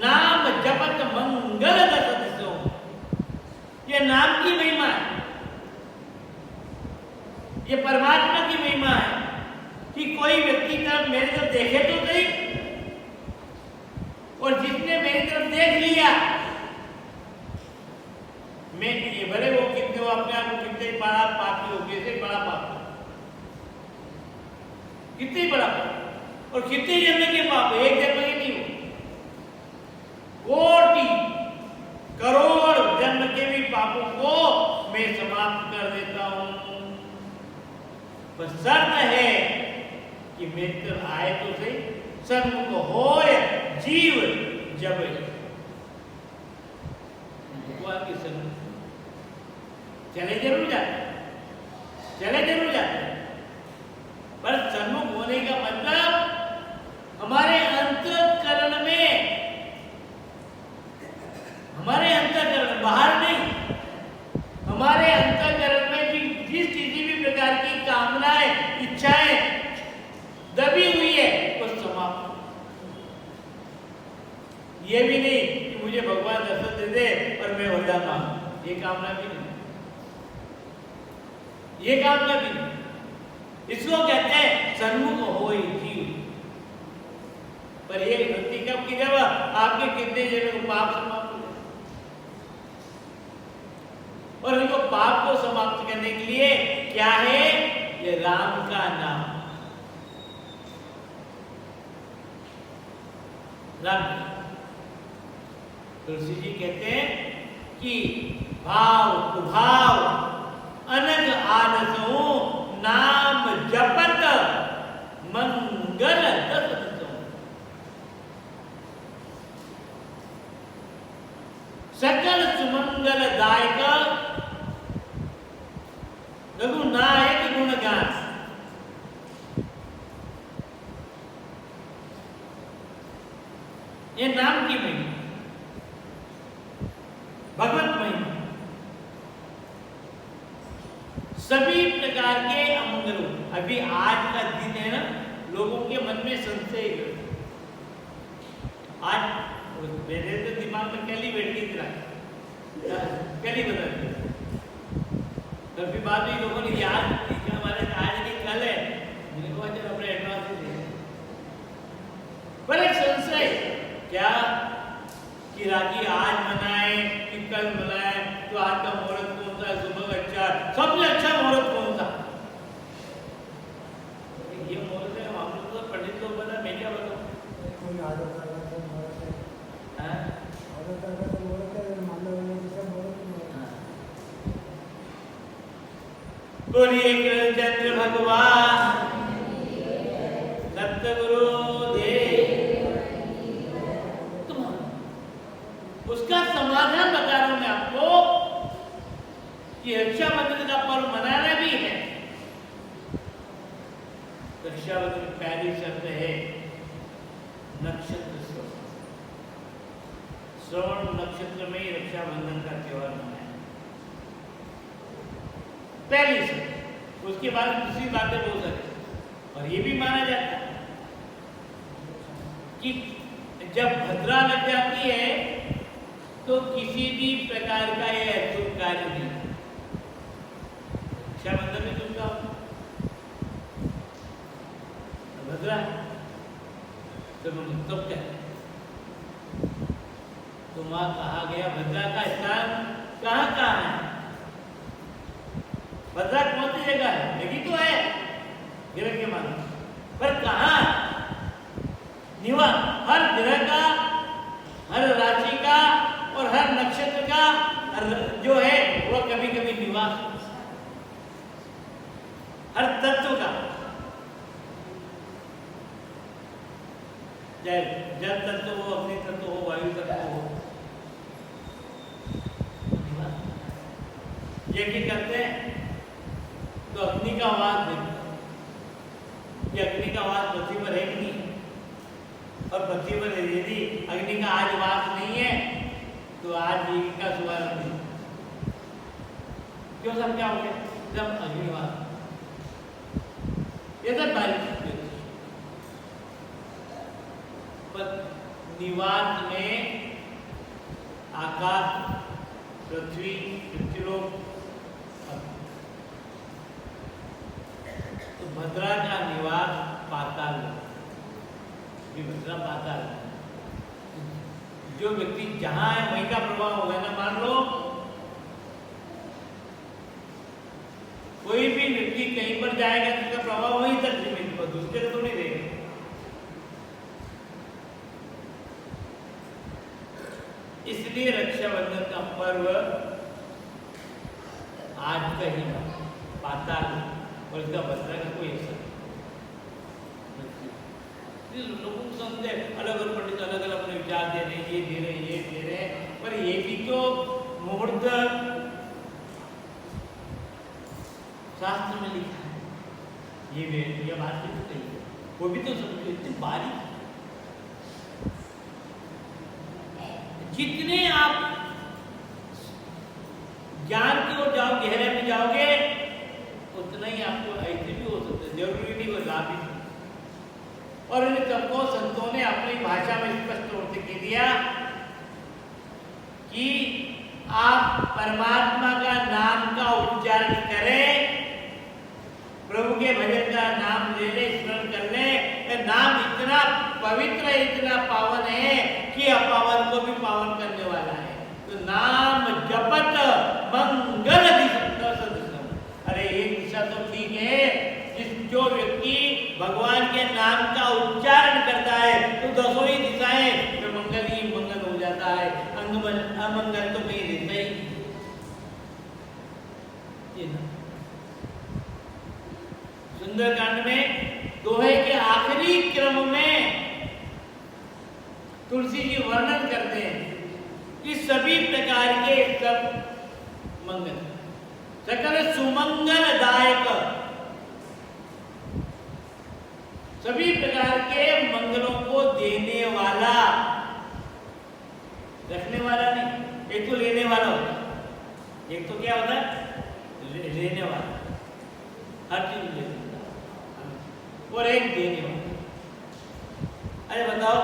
नाम जपत मंगल दस हूं। ये नाम की महिमा है, ये परमात्मा की महिमा है कि कोई व्यक्ति तरफ मेरे तरफ देखे तो सही, और जिसने मेरी तरफ देख लिया, मैं ये भले वो कितने, वो अपने आप को कितने बड़ा पापी हो, कैसे बड़ा पाप, कितने बड़ा पाप, और कितने जन्म के पाप, एक जन्म के नहीं हो, कोटि करोड़ जन्म के भी पापों को मैं समाप्त कर देता हूं। बस शर्त है कि मेरी तरफ आए तो सही, सन्मुख होय जीव जब, भगवान के सन्मुख चले जरूर जाते, चले जरूर जाते, पर सन्मुख होने का मतलब हमारे अंतःकरण में, हमारे अंतःकरण, बाहर नहीं, हमारे अंतःकरण में भी जिस किसी भी प्रकार की कामनाएं, इच्छाएं दबी हुई है वो समाप्त। ये भी नहीं कि मुझे भगवान दर्शन दे दे और मैं हो जाऊंगा, ये कामना भी नहीं, ये कामना भी नहीं। इसको कहते हैं सन्मुख होय जीव। पर ये व्यक्ति कब की, जब आपके कितने जन्म पाप समाप्त हो जाए, और उनको पाप को समाप्त करने के लिए क्या है, ये राम का नाम, राम। तुलसी जी कहते हैं कि भाव कुभाव अनग आलस हूं, नाम जपत मंगल दस हूं। सकल सुमंगल दायक रघुनायक गुणगान। ये नाम की महिमा, भगवत महिमा, सभी प्रकार के अमंगलों। अभी आज का दिन है ना, लोगों के मन में संशय, आज मेरे तो दिमाग में कल ही बैठ गई, कल ही बता दी, कभी बाद में लोगों ने याद हमारे आज नहीं कल है, मैंने कहा चलो अपने एडवांस दे, पर एक संशय क्या कि राखी आज मनाए कि कल मनाए, तो आज का मुहूर्त कौन सा, सुबह अच्छा, सबसे अच्छा मुहूर्त कौन सा, ये मुहूर्त है, हम लोग तो पंडित लोग बता, मैं क्या बताऊं, बोलिए कृष्ण चंद्र भगवान कि रक्षाबंधन का पर्व मनाना भी है। रक्षाबंधन की पहली शर्त है नक्षत्र श्रवण। श्रवण नक्षत्र में ही रक्षाबंधन का त्योहार मनाया पहली शर्त। उसके बाद दूसरी बातें बोल सकते। और ये भी माना जाता है कि जब भद्रा लग जाती है तो किसी भी प्रकार का यह अशुभ कार्य नहीं। रक्षाबंधन में तुम जाओ भद्रा तो तब क्या तुम वहां कहा गया भद्रा का स्थान कहाँ है? भद्रा कौन सी जगह है? लगी तो है ग्रह के मान पर कहाँ निवास? हर ग्रह का, हर राशि का और हर नक्षत्र का जो है वह कभी कभी निवास, हर तत्व का, चाहे जल तत्व हो, अग्नि तत्व हो, वायु तत्व हो, ये क्या करते हैं तो अग्नि का वास देखते। ये अग्नि का वास पृथ्वी पर है कि नहीं? और पृथ्वी पर यदि अग्नि का आज वास नहीं है तो आज जीवी का शुभारंभ नहीं। क्यों सब क्या हो गया? जब अग्निवास ये सब बारिश पर निवास में आकाश, पृथ्वी, पृथ्वीलोक, तो भद्रा का निवास पाताल। भद्रा पाताल जो व्यक्ति जहां है वहीं का प्रभाव होगा ना। मान लो कोई भी व्यक्ति कहीं पर जाएगा तो उसका प्रभाव वहीं तक सीमित होगा, दूसरे को तो नहीं रहेगा। इसलिए रक्षाबंधन का पर्व आज का ही पाताल और इसका भद्रा का कोई असर लोगों को समझे। अलग अलग पंडित अलग अलग अपने विचार दे रहे हैं, ये दे रहे हैं, ये दे रहे हैं, पर ये भी तो मुहूर्त शास्त्र में लिखा है। ये बात भी तो कही है, वो भी तो समझो इतनी बारीक। जितने आप ज्ञान की ओर जाओ, गहरे में जाओगे, उतना ही आपको ऐसे भी हो सकता है। जरूरी नहीं वो लाभ ही। और इन सबको संतों ने अपनी भाषा में स्पष्ट रूप से कह दिया कि आप परमात्मा का नाम का उच्चारण करें, प्रभु के भजन का नाम ले ले, स्मरण कर ले। नाम इतना पवित्र है, इतना पावन है कि अपावन को भी पावन करने वाला है। तो नाम जपत मंगल दिशा। अरे एक दिशा तो ठीक है, जो व्यक्ति भगवान के नाम का उच्चारण करता है तो दसों ही दिशाएं में मंगल ही मंगल हो जाता है। अमंगल तो कहीं रहता ही। सुंदरकांड में दोहे के आखिरी क्रम में तुलसी जी वर्णन करते हैं कि सभी प्रकार के सब मंगल, सकल सुमंगलदायक, सभी प्रकार के मंगलों को देने वाला, रखने वाला नहीं। एक तो लेने वाला होता है, एक तो क्या होता है लेने वाला, हर चीज लेने वाला, और एक देने वाला। अरे बताओ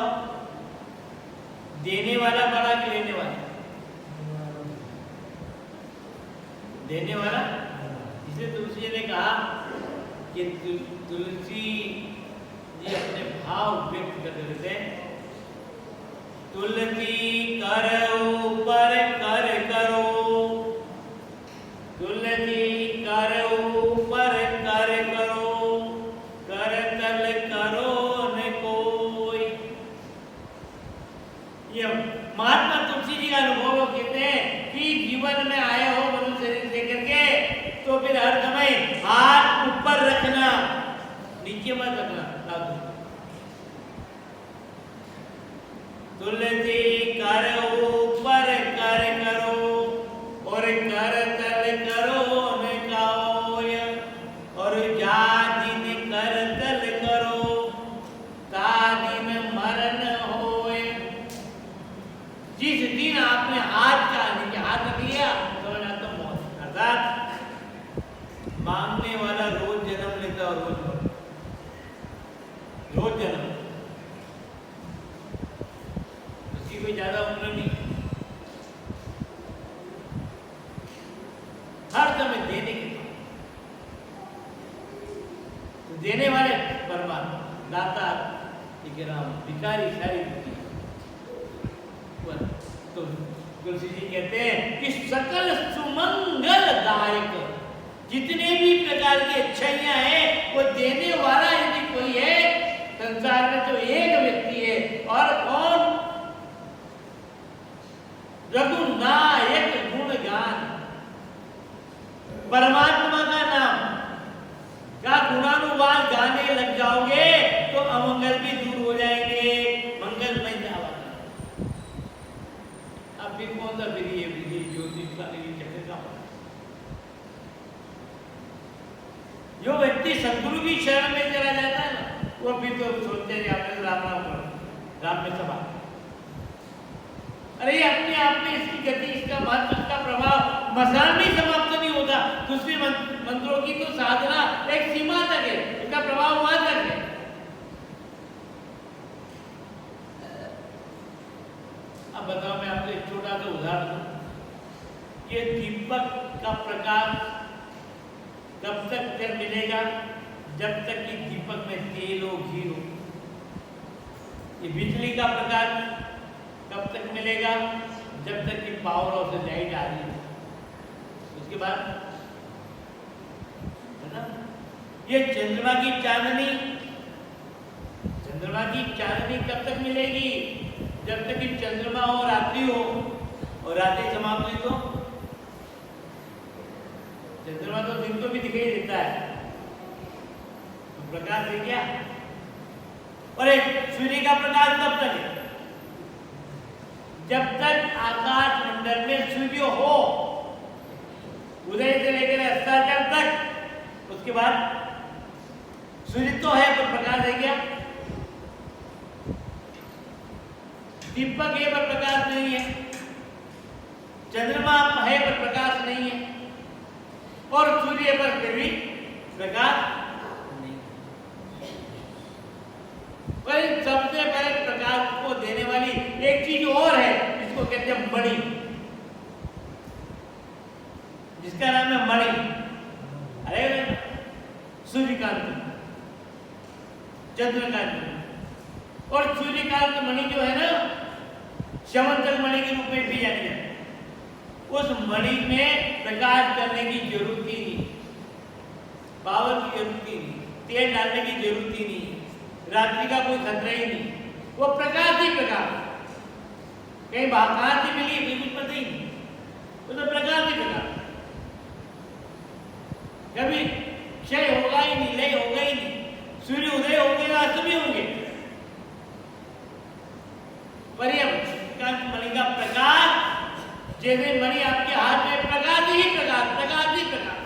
देने वाला बड़ा कि लेने वाला? देने वाला। इसलिए तुलसी ने कहा कि तुलसी जी अपने भाव व्यक्त कर देते हैं। तुलसी कर ऊपर कर करो, तुलसी कर ऊपर कर करो, कर तल करो न कोई। ये महात्मा तुलसी जी का अनुभव कहते हैं कि जीवन में आए हो मनुष्य शरीर लेकर के तो फिर हर समय हाथ ऊपर रखना, नीचे मत रखना। तुलसी कर ऊपर कर करो और कर तल करो रोज जन्म, उसकी कोई ज्यादा उम्र नहीं, हर समय देने के तो देने वाले परमात्मा दाता राम, भिखारी सारी तो तुलसी जी कहते हैं कि सकल सुमंगलदायक, जितने भी प्रकार की अच्छाइयां हैं वो देने वाला यदि कोई है संसार में तो एक व्यक्ति है, और कौन? रघुनायक गुणगान, परमात्मा का नाम का गुणानुवाद गाने लग जाओगे तो अमंगल भी दूर हो जाएंगे, मंगलमय जावा। अब फिर कौन सा विधि है, विधि ज्योतिष का चक्र का? जो व्यक्ति सदगुरु की शरण में चला जाता है ना, वो फिर तो सोचते हैं आपने राम नाम करो, राम में सभा। अरे अपने आप में इसकी गति, इसका महत्व, इसका प्रभाव मसान में समाप्त नहीं होता। दूसरे मंत्रों की तो साधना एक सीमा तक है, इसका प्रभाव वहां तक है। अब बताओ, मैं आपको एक छोटा सा उदाहरण दूं। ये दीपक का प्रकाश कब तक मिलेगा? जब तक कि दीपक में तेल हो, घी हो। ये बिजली का प्रकाश कब तक मिलेगा? जब तक कि पावर हाउस से लाइट आ रही है, उसके बाद है ना। ये चंद्रमा की चांदनी, चंद्रमा की चांदनी कब तक मिलेगी? जब तक कि चंद्रमा हो, रात्रि हो, और रात्रि समाप्त हुई तो चंद्रमा तो दिन को भी दिखाई देता है, तो प्रकाश है क्या? और एक सूर्य का प्रकाश कब तक है? जब तक आकाश मंडल में सूर्य हो, उदय से लेकर अस्ताचल तक। उसके बाद सूर्य तो है पर प्रकाश है क्या? दीपक है पर प्रकाश नहीं है, चंद्रमा है पर प्रकाश नहीं है, और सूर्य पर फिर भी प्रकाश नहीं। पर सबसे पहले प्रकाश को देने वाली एक चीज और है, जिसको कहते हैं मणि, जिसका नाम है मणि। अरे सूर्यकांत, चंद्रकांत और सूर्यकांत मणि जो है ना, श्यमंतक मणि के रूप में भी जानी जाती है। उस मणि में प्रकाश करने की जरूरत ही नहीं, पावर की जरूरत ही नहीं, तेल डालने की जरूरत ही नहीं, रात्रि का कोई खतरा ही नहीं, वो प्रकाश ही प्रकाश। कहीं कहां से मिली ये कुछ पता ही नहीं, वो तो प्रकाश ही प्रकाश। कभी क्षय होगा ही नहीं, लय होगा ही नहीं, सूर्य उदय होंगे, अस्त भी होंगे, पर मणि का प्रकाश, जैसे मणि आपके हाथ में, प्रकाश ही प्रकाश, प्रकाश ही प्रकाश।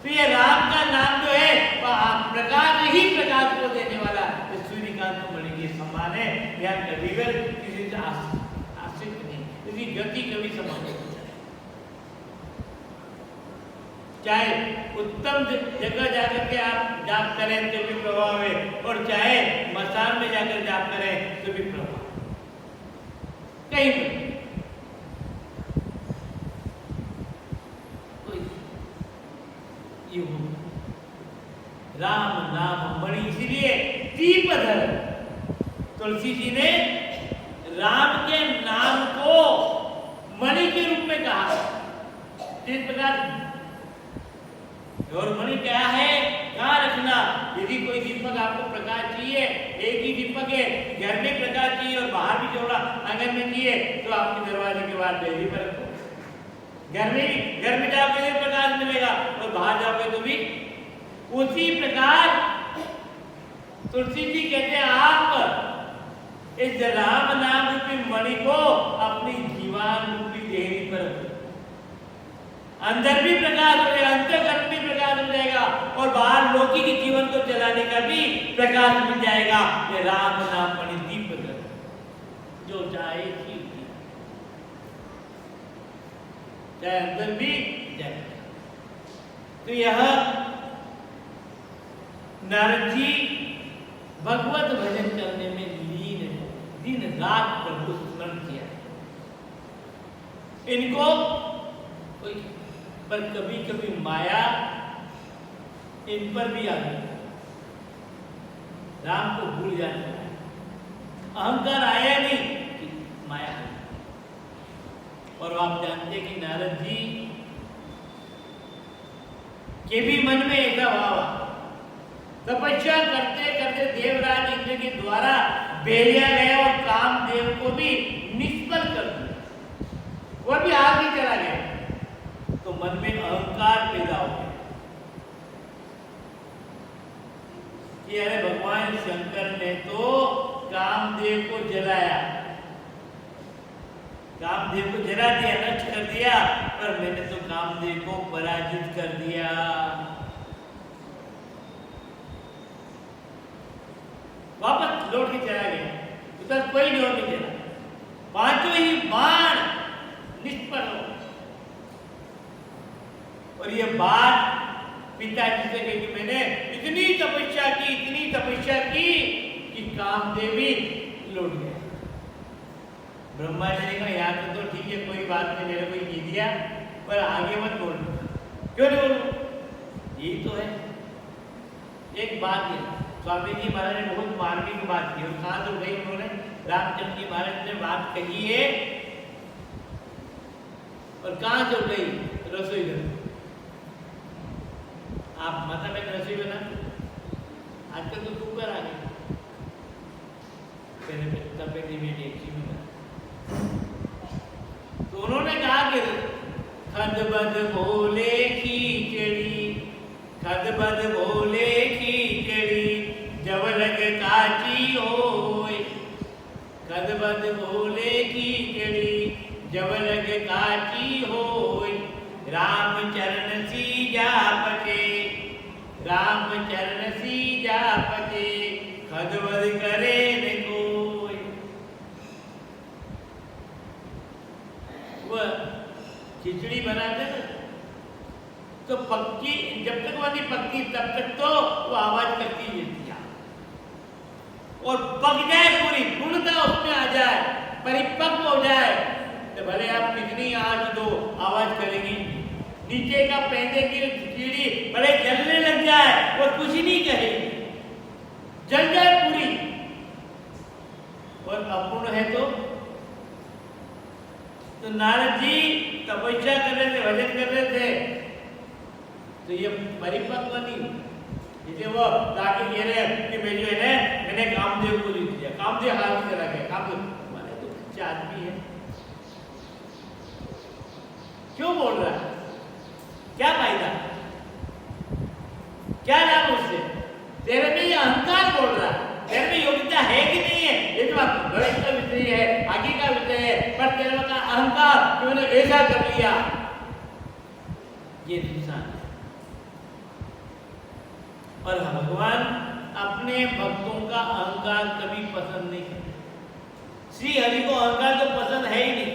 तो ये राम का नाम जो है वह प्रकाश ही प्रकाश को देने वाला सूर्यकांत मणि के समान है। यह कभी भी किसी से आश्रित नहीं, इसकी गति कभी समान नहीं। चाहे उत्तम जगह जाकर के आप जाप करें तो भी प्रभाव है, और चाहे मसान में जाकर जाप करें तो भी प्रभाव, कहीं पर राम नाम मणि, इसीलिए दीप धर। तुलसी जी ने राम के नाम को मणि के रूप में कहा। जिस प्रकार और मणि क्या है, कहाँ रखना? यदि कोई दीपक आपको प्रकाश चाहिए, एक ही दीपक है, घर में प्रकाश चाहिए और बाहर भी जोड़ा आंगन में चाहिए, तो आपके दरवाजे के बाद डेयरी पर रखो। घर में जाओगे तो प्रकाश मिलेगा, और बाहर जाओगे तो भी उसी प्रकार। तुलसी जी कहते हैं आप इस राम नाम रूपी मणि को अपनी जीवन रूपी देहरी पर रखो। अंदर भी प्रकाश हो जाएगा, अंतर्गत भी प्रकाश हो जाएगा, और बाहर लौकिक जीवन को चलाने का भी प्रकाश मिल जाएगा। ये राम नाम मणि दीप कर, जो चाहे चाहे अंदर भी जाए। तो यह नारद जी भगवत भजन करने में लीन है, दिन रात प्रभु स्मरण किया। इनको कोई पर कभी कभी माया इन पर भी आ गई, राम को भूल जाने लगा। अहंकार आया नहीं कि माया आई। और आप जानते कि नारद जी के भी मन में ऐसा भाव आ, तपस्या करते करते देवराज इंद्र के द्वारा भेजा गया और कामदेव को भी निष्फल कर दिया, वह भी आगे चला गया। तो मन में अहंकार पैदा हो गया कि अरे भगवान शंकर ने तो कामदेव को जलाया, कामदेव को जला दिया, नष्ट कर दिया, पर मैंने तो कामदेव को पराजित कर दिया। वापस लौट के चला गया, उसका कोई जोर नहीं चला, पांचों ही बाण निष्फल हो। और ये बात पिताजी से कही कि मैंने इतनी तपस्या की, इतनी तपस्या की कि कामदेवी लौट गया। ब्रह्मा जी ने कहा यहाँ तो ठीक है, कोई बात नहीं, मेरे को ये दिया, पर आगे मत बोल। क्यों नहीं बोलूं? यही तो है। एक बात है, स्वामी जी महाराज ने बहुत मार्मिक बात की, और कहाँ तो गई उन्होंने, रामचंद्र जी महाराज ने बात कही है और कहाँ तो गई, रसोई घर। आप मतलब एक रसोई बना, आजकल तो कुकर आ गए, पहले तपेटी में डेक्ची में बना। तो उन्होंने कहा कि खद बद भोले खीचड़ी, खद बद भोले खीचड़ी, जब लग काची होय, खद बद भोले खीचड़ी, जब लग काची होय, राम चरण सीजा पटे, राम चरण सीजा पटे, खद बद करे न कोय। वह खिचड़ी बनाते ना तो पक्की, जब तक वो नहीं पकती तब तक तो वो आवाज करती रहती है, और पक जाए पूरी, पूर्णता उसमें आ जाए, परिपक्व हो जाए, तो भले आप कितनी आंच दो आवाज करेगी। नीचे का पैदे की खिचड़ी भले जलने लग जाए, वो कुछ नहीं कहेगी, जल जाए पूरी। और अपूर्ण है तो नारद जी तपस्या कर रहे थे, भजन कर रहे थे, तो ये परिपक्व नहीं, जैसे वो जाके कह रहे हैं कि मैं जो है ना, मैंने कामदेव को जीत दिया, कामदेव हार चला गया, कामदेव माने तो अच्छा आदमी है, क्यों बोल रहा है, क्या फायदा, क्या लाभ उससे? तेरे में ये अहंकार बोल रहा है, तेरे में योग्यता है कि नहीं है, ये तो भविष्य का विषय है, आगे का विषय है, पर तेरे का अहंकार कि मैंने ऐसा कर लिया, ये नुकसान है। और भगवान अपने भक्तों का अहंकार कभी पसंद नहीं करते। श्री हरि को अहंकार तो पसंद है ही नहीं।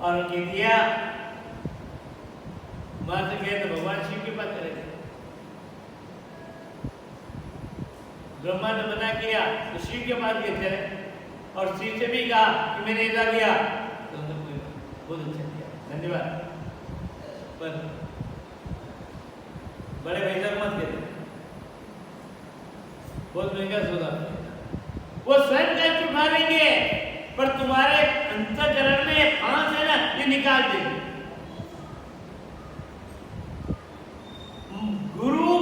और कह दिया वहां से गए तो भगवान शिव के पास चले गए। ब्रह्मा ने मना किया तो शिव के पास गए चले, और शिव से भी कहा कि मैंने ऐसा किया, तो बहुत अच्छा किया, धन्यवाद, पर बड़े भाई साहब मत कहते, बहुत महंगा सौदा, वो स्वयं कष्ट उठा लेंगे, पर तुम्हारे अंतःकरण में फांस है ना, ये निकाल देंगे। गुरु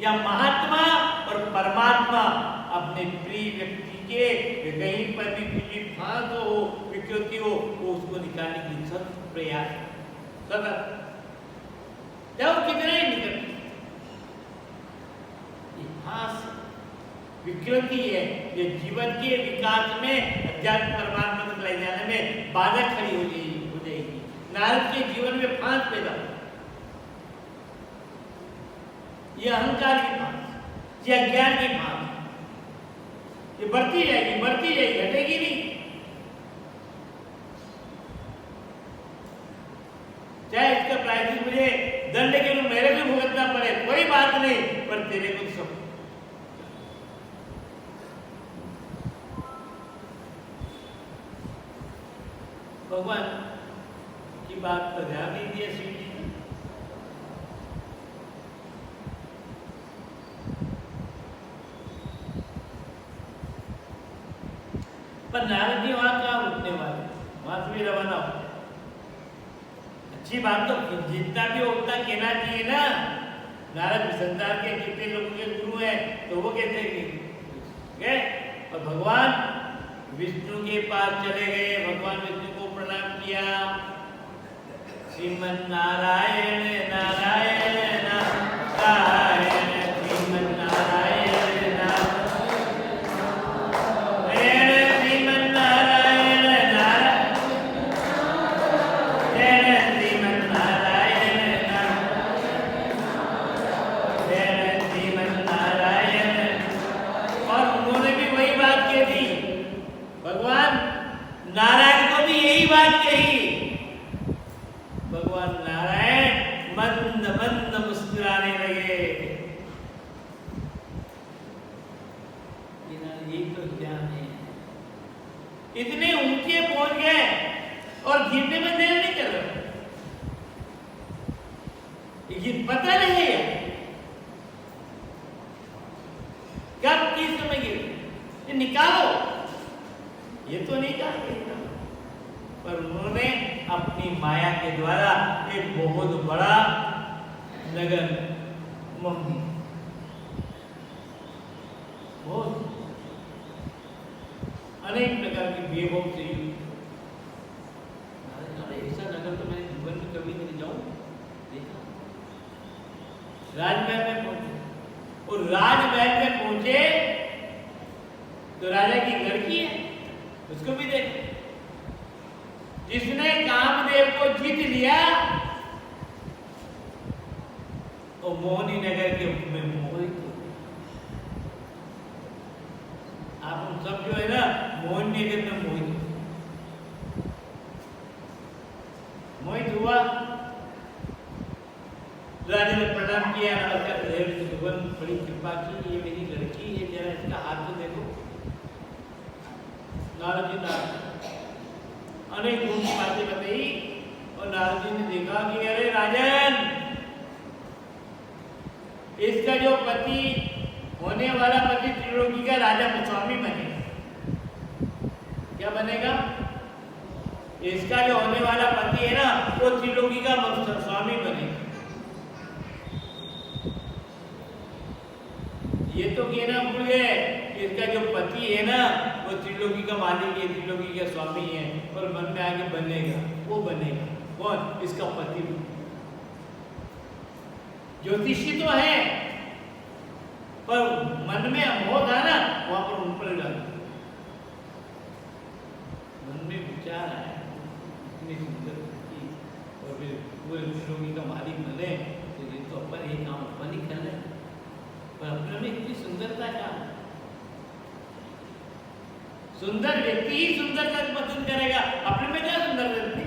या महात्मा और परमात्मा अपने प्रिय व्यक्ति के कहीं पर भी कुछ भी फांस हो, विकृति हो, वो उसको निकालने की सतत प्रयास, सतत, जब कितने ही निकलते, फांस विकृति है, ये जीवन के विकास में, अध्यात्म परमात्मा तक ले जाने में बाधा खड़ी हो जाएगी। नारद के जीवन में फांस पैदा हो, ये अहंकार की फांस, ये अज्ञान की फांस, ये बढ़ती जाएगी, हटेगी नहीं। चाहे इसका प्रायश्चित मुझे दंड के रूप मेरे भी भुगतना पड़े, कोई बात तेरे को सब। भगवान की बात पर ध्यान नहीं दिया शिव जी ने। पर नारद जी वहां कहाँ रुकने वाले, वहां से भी रवाना हो। अच्छी बात तो जितना भी उतना कहना चाहिए ना। नारद संसार के कितने लोगों के गुरु हैं, तो वो कहते हैं। और भगवान विष्णु के पास चले गए, भगवान विष्णु को प्रणाम किया। श्रीमन नारायण नारायण नारायण श्रीमन नारायण नारायण श्रीमन नारायण नारायण श्रीमन नारायण नारायण श्रीमन नारायण। और उन्होंने भी वही बात कही थी, भगवान नारायण को भी यही बात कही। भगवान नारायण मंद मंद मुस्कुराने लगे। ये तो ज्ञान है। इतने ऊंचे पहुंच गए और गिरने में देर नहीं कर रहे। ये पता नहीं है कब किस समय गिरे, ये निकालो। ये तो नहीं कहा, पर उन्होंने अपनी माया के द्वारा एक बहुत बड़ा नगर मंदिर, बहुत अनेक प्रकार की वैभव से ऐसा नगर तो मैंने जीवन में कभी नहीं जाऊं देखा। राजमहल में पहुंचे, और राजमहल में पहुंचे तो राजा की लड़की है, उसको भी देखो। जिसने कामदेव को जीत लिया, वो मोहनी नगर के में मोहित हो। आप हम सब जो है ना, मोहनी नगर में मोहित हुआ। राजा ने प्रणाम किया, भगवान बड़ी कृपा की, ये मेरी लड़की है, जरा इसका हाथ तो देखो। नारद जी अनेक गुण की बातें बताई, और नारद जी ने देखा कि अरे राजन, इसका जो पति होने वाला पति त्रिलोकी का राजा स्वामी बनेगा। क्या बनेगा? इसका जो होने वाला पति है ना, वो त्रिलोकी का स्वामी बनेगा। ये तो कहना भूल गए, इसका जो पति है ना, वो त्रिलोकी का मालिक है, त्रिलोकी का स्वामी है, और मन में आगे बनेगा, वो बनेगा। कौन? इसका पति। ज्योतिषी तो है, पर मन में मोह था ना, वहां पर उन पर डाल। मन में विचार आया, इतनी सुंदर पति, और फिर पूरे त्रिलोकी का मालिक बने, तो ये तो अपन एक काम अपन ही कर रहे, पर अपने में इतनी सुंदरता क्या? सुंदर व्यक्ति ही सुंदरता पसंद करेगा, अपने में क्या सुंदर व्यक्ति?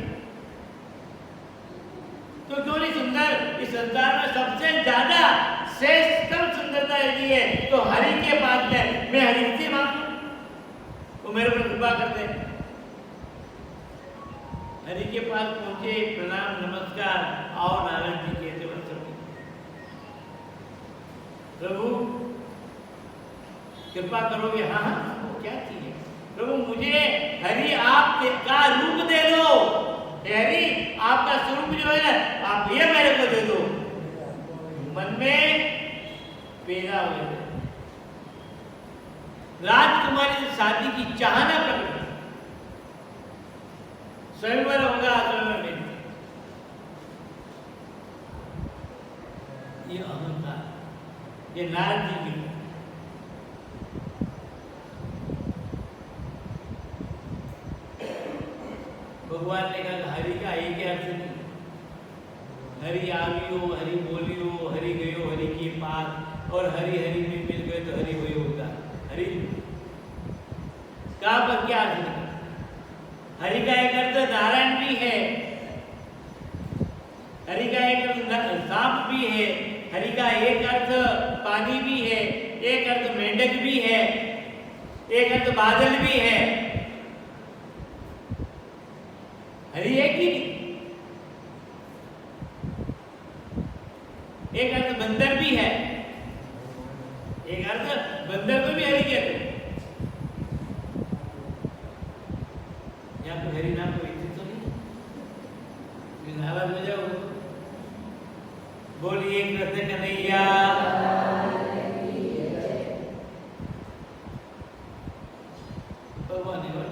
तो क्यों नहीं सुंदर? इस संसार में सबसे ज्यादा श्रेष्ठतम सुंदरता यही है, तो हरि के पास है। मैं हरि से मांगू, वो मेरे पर कृपा करते हैं। हरि के पास पहुंचे, प्रणाम नमस्कार, आओ नारायण जी कहते बन सकते। प्रभु कृपा करोगे? हाँ हाँ, वो क्या चीज है? प्रभु मुझे हरि आपका रूप दे दो। हरि आपका स्वरूप जो है ना, आप ये मेरे को दे दो। मन में पैदा हुए राजकुमारी से शादी की चाहना प्रकट, स्वयंवर होगा, स्वयंवर में ये अहंकार, ये नारद जी की। भगवान ने कहा हरि का एक अर्थ नहीं, हरि आवियो, हरि बोलियो, हरि गयो हरि के पास, और हरि हरि में मिल गए तो हरि वही होगा। हरि कहाँ पर क्या अर्थ है? हरि का एक अर्थ नारायण भी है, हरि का एक अर्थ सांप भी है, हरि का एक अर्थ पानी भी है, एक अर्थ मेंढक भी है, एक अर्थ बादल भी है। हरि है कि नहीं? एक अर्थ बंदर भी है, एक अर्थ बंदर को भी हरि कहते हैं। यहाँ पे हरि नाम को इज्जत तो नहीं, नाराज हो जाओ। बोलिए कृष्ण कन्हैया।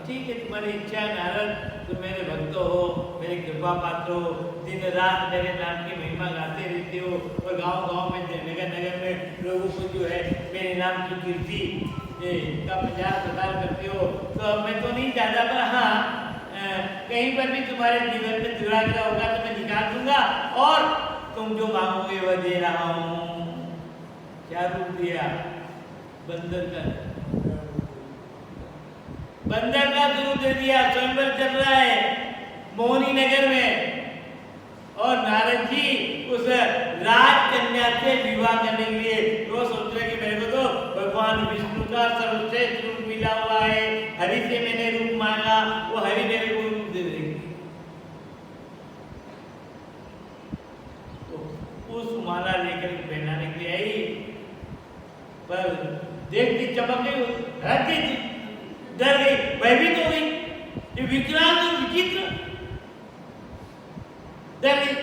ठीक है, तुम्हारी इच्छा है नारद, तुम मेरे भक्त हो, मेरे कृपा पात्र हो, दिन रात मेरे नाम की महिमा गाते रहते हो और गांव-गांव में नगर नगर में लोगों को जो है मेरे नाम की कीर्ति का प्रचार प्रसार करते हो। तो मैं तो नहीं चाहता, पर हाँ कहीं पर भी तुम्हारे जीवन में दुराग्रह होगा तो मैं निकाल दूंगा और तुम जो मांगोगे वह दे रहा हूँ। क्या रूप दिया? बंदर का, बंदर का रूप दे दिया। स्वयंवर चल रहा है मोहनी नगर में और नारद जी उस राजकन्या से विवाह करने के लिए वो सोच रहे कि मेरे को तो भगवान विष्णु का सर्वश्रेष्ठ रूप मिला हुआ है, हरि से मैंने रूप मांगा, वो हरि मेरे को रूप दे देंगे। तो उस माला लेकर पहनाने के लिए आई, पर देखती चमक गई, हरती डर गई, भयभीत हो गई। ये विकराल और विचित्र डर गई।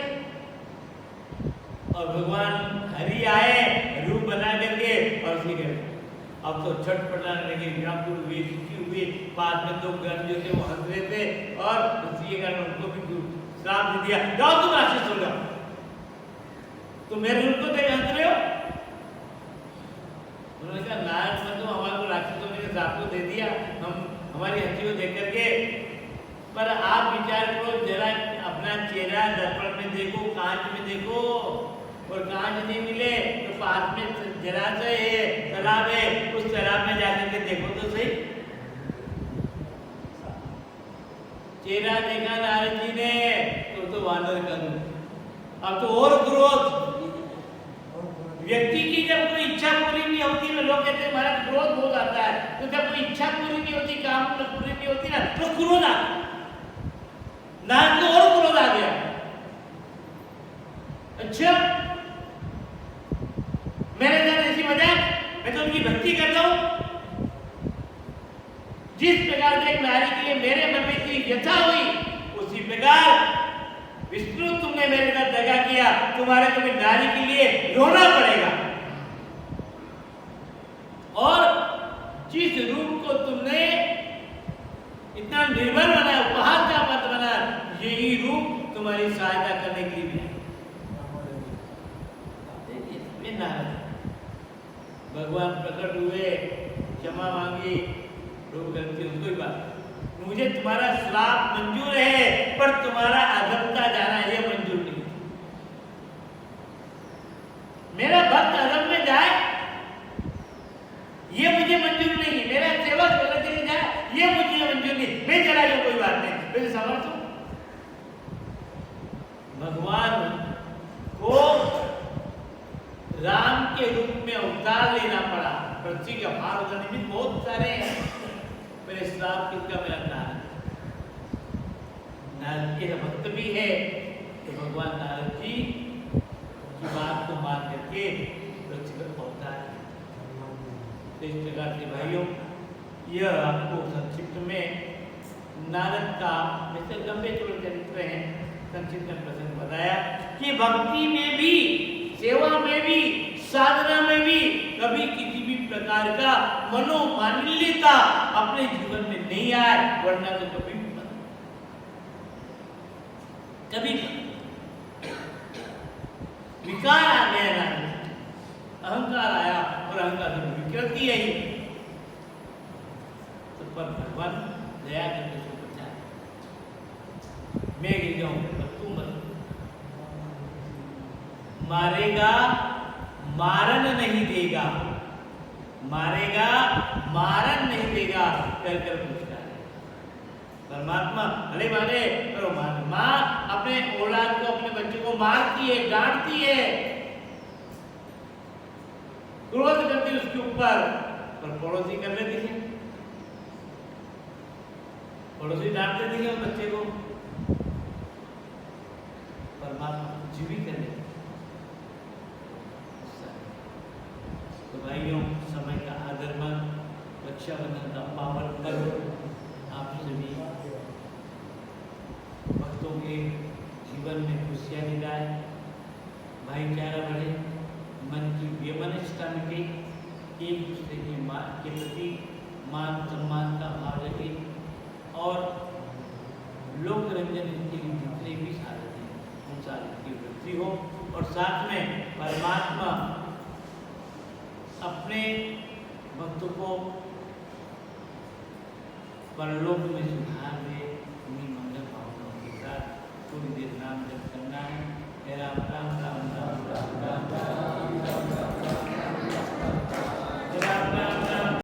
और भगवान हरि आए रूप बना करके और उसी के अब तो छटपटाने लगे, व्याकुल हुए, दुखी हुए। बाद में दो गण जो थे वो हंस रहे थे और उसी के कारण उनको भी श्राप दे दिया, जाओ तुम राक्षस हो जाओ, तुम मेरे रूप को देख हंस रहे हो। उन्होंने कहा नारद ने तो हमारे को राक्षस होने के श्राप को दे दिया, हम हमारी हंसी को देख करके, पर आप विचार करो जरा, अपना चेहरा दर्पण में देखो, कांच में देखो, और कांच नहीं मिले तो पास में जलाशय है, तालाब है, उस तालाब में जाकर के देखो तो सही। चेहरा देखा नारद जी ने तो वानर का रूप। अब तो और क्रोध, व्यक्ति की जब कोई इच्छा पूरी नहीं होती ना, लोग कहते हैं हमारा क्रोध बहुत आता है, तो जब कोई इच्छा पूरी नहीं होती, काम पूरी नहीं होती ना, तो क्रोध आता है। नारद को और क्रोध आ गया। अच्छा, मेरे साथ ऐसी मजाक, मैं तो उनकी भक्ति कर रहा हूं। जिस प्रकार से एक नारी के लिए मेरे मन में इतनी व्यथा हुई, उसी प्रकार विष्णु तुमने मेरे साथ दगा किया, तुम्हारे को भी नारी के लिए रोना पड़ेगा। और जिस रूप को तुमने इतना निर्भर बनाया, उपहार का मत बना, यही रूप तुम्हारी सहायता करने के लिए भी है। भगवान प्रकट हुए, क्षमा मांगी, लोग गलती हो कोई बात, मुझे तुम्हारा श्राप मंजूर है, पर तुम्हारा अधमता जाना यह मंजूर नहीं। मेरा भक्त अधम में जाए ये मुझे मंजूर नहीं, मेरा सेवक गलत में जाए ये मुझे मंजूर नहीं। मैं चला जाऊं कोई बात नहीं, मैं समर्थ हूं। भगवान को राम के रूप में अवतार लेना पड़ा, पृथ्वी के भार उतरने भी बहुत सारे हैं, मेरे श्राप किसका मेरा नारद के भक्त भी है, तो भगवान नारद जी की बात को मान करके पृथ्वी पर पहुंचा है। तो इस प्रकार से भाइयों, यह आपको संक्षिप्त में नारद का वैसे लंबे चौड़े चरित्र हैं, संक्षिप्त में प्रसंग बताया कि भक्ति में भी, सेवा में भी, साधना में भी कभी किसी भी प्रकार का मनोमालिन्यता अपने जीवन में नहीं आए, वरना तो कभी विकार आ गया ना, अहंकार आया और अहंकार की विकृति आई, तो पर भगवान दया करके उसको बचाया। मैं गिर जाऊं पर तुम मत, मारेगा मारन नहीं देगा, मारेगा मारन नहीं देगा, कर कर पूछता है परमात्मा। भले मारे पर माँ अपने औलाद को, अपने बच्चों को मारती है, डांटती है, क्रोध करती उसके ऊपर, पर पड़ोसी कर लेती है, पड़ोसी डांट देती है उस बच्चे को, परमात्मा कुछ भी कर लेते। तो भाइयों, समय का आदर मन, रक्षाबंधन का पावन पर्व आप सभी भक्तों के जीवन में खुशियाँ दिलाए, भाईचारा बढ़े, मन की व्यमनस्यता मिटे, एक दूसरे के प्रति मान सम्मान का भाव रखे और लोक रंजन के लिए जितने भी साधन हैं उन साधन की वृद्धि हो और साथ में परमात्मा अपने भक्तों को परलोक में सुधार दे। उन्हीं मंगल भावनाओं के साथ थोड़ी देर नाम जप करना है। राम राम राम राम राम राम राम।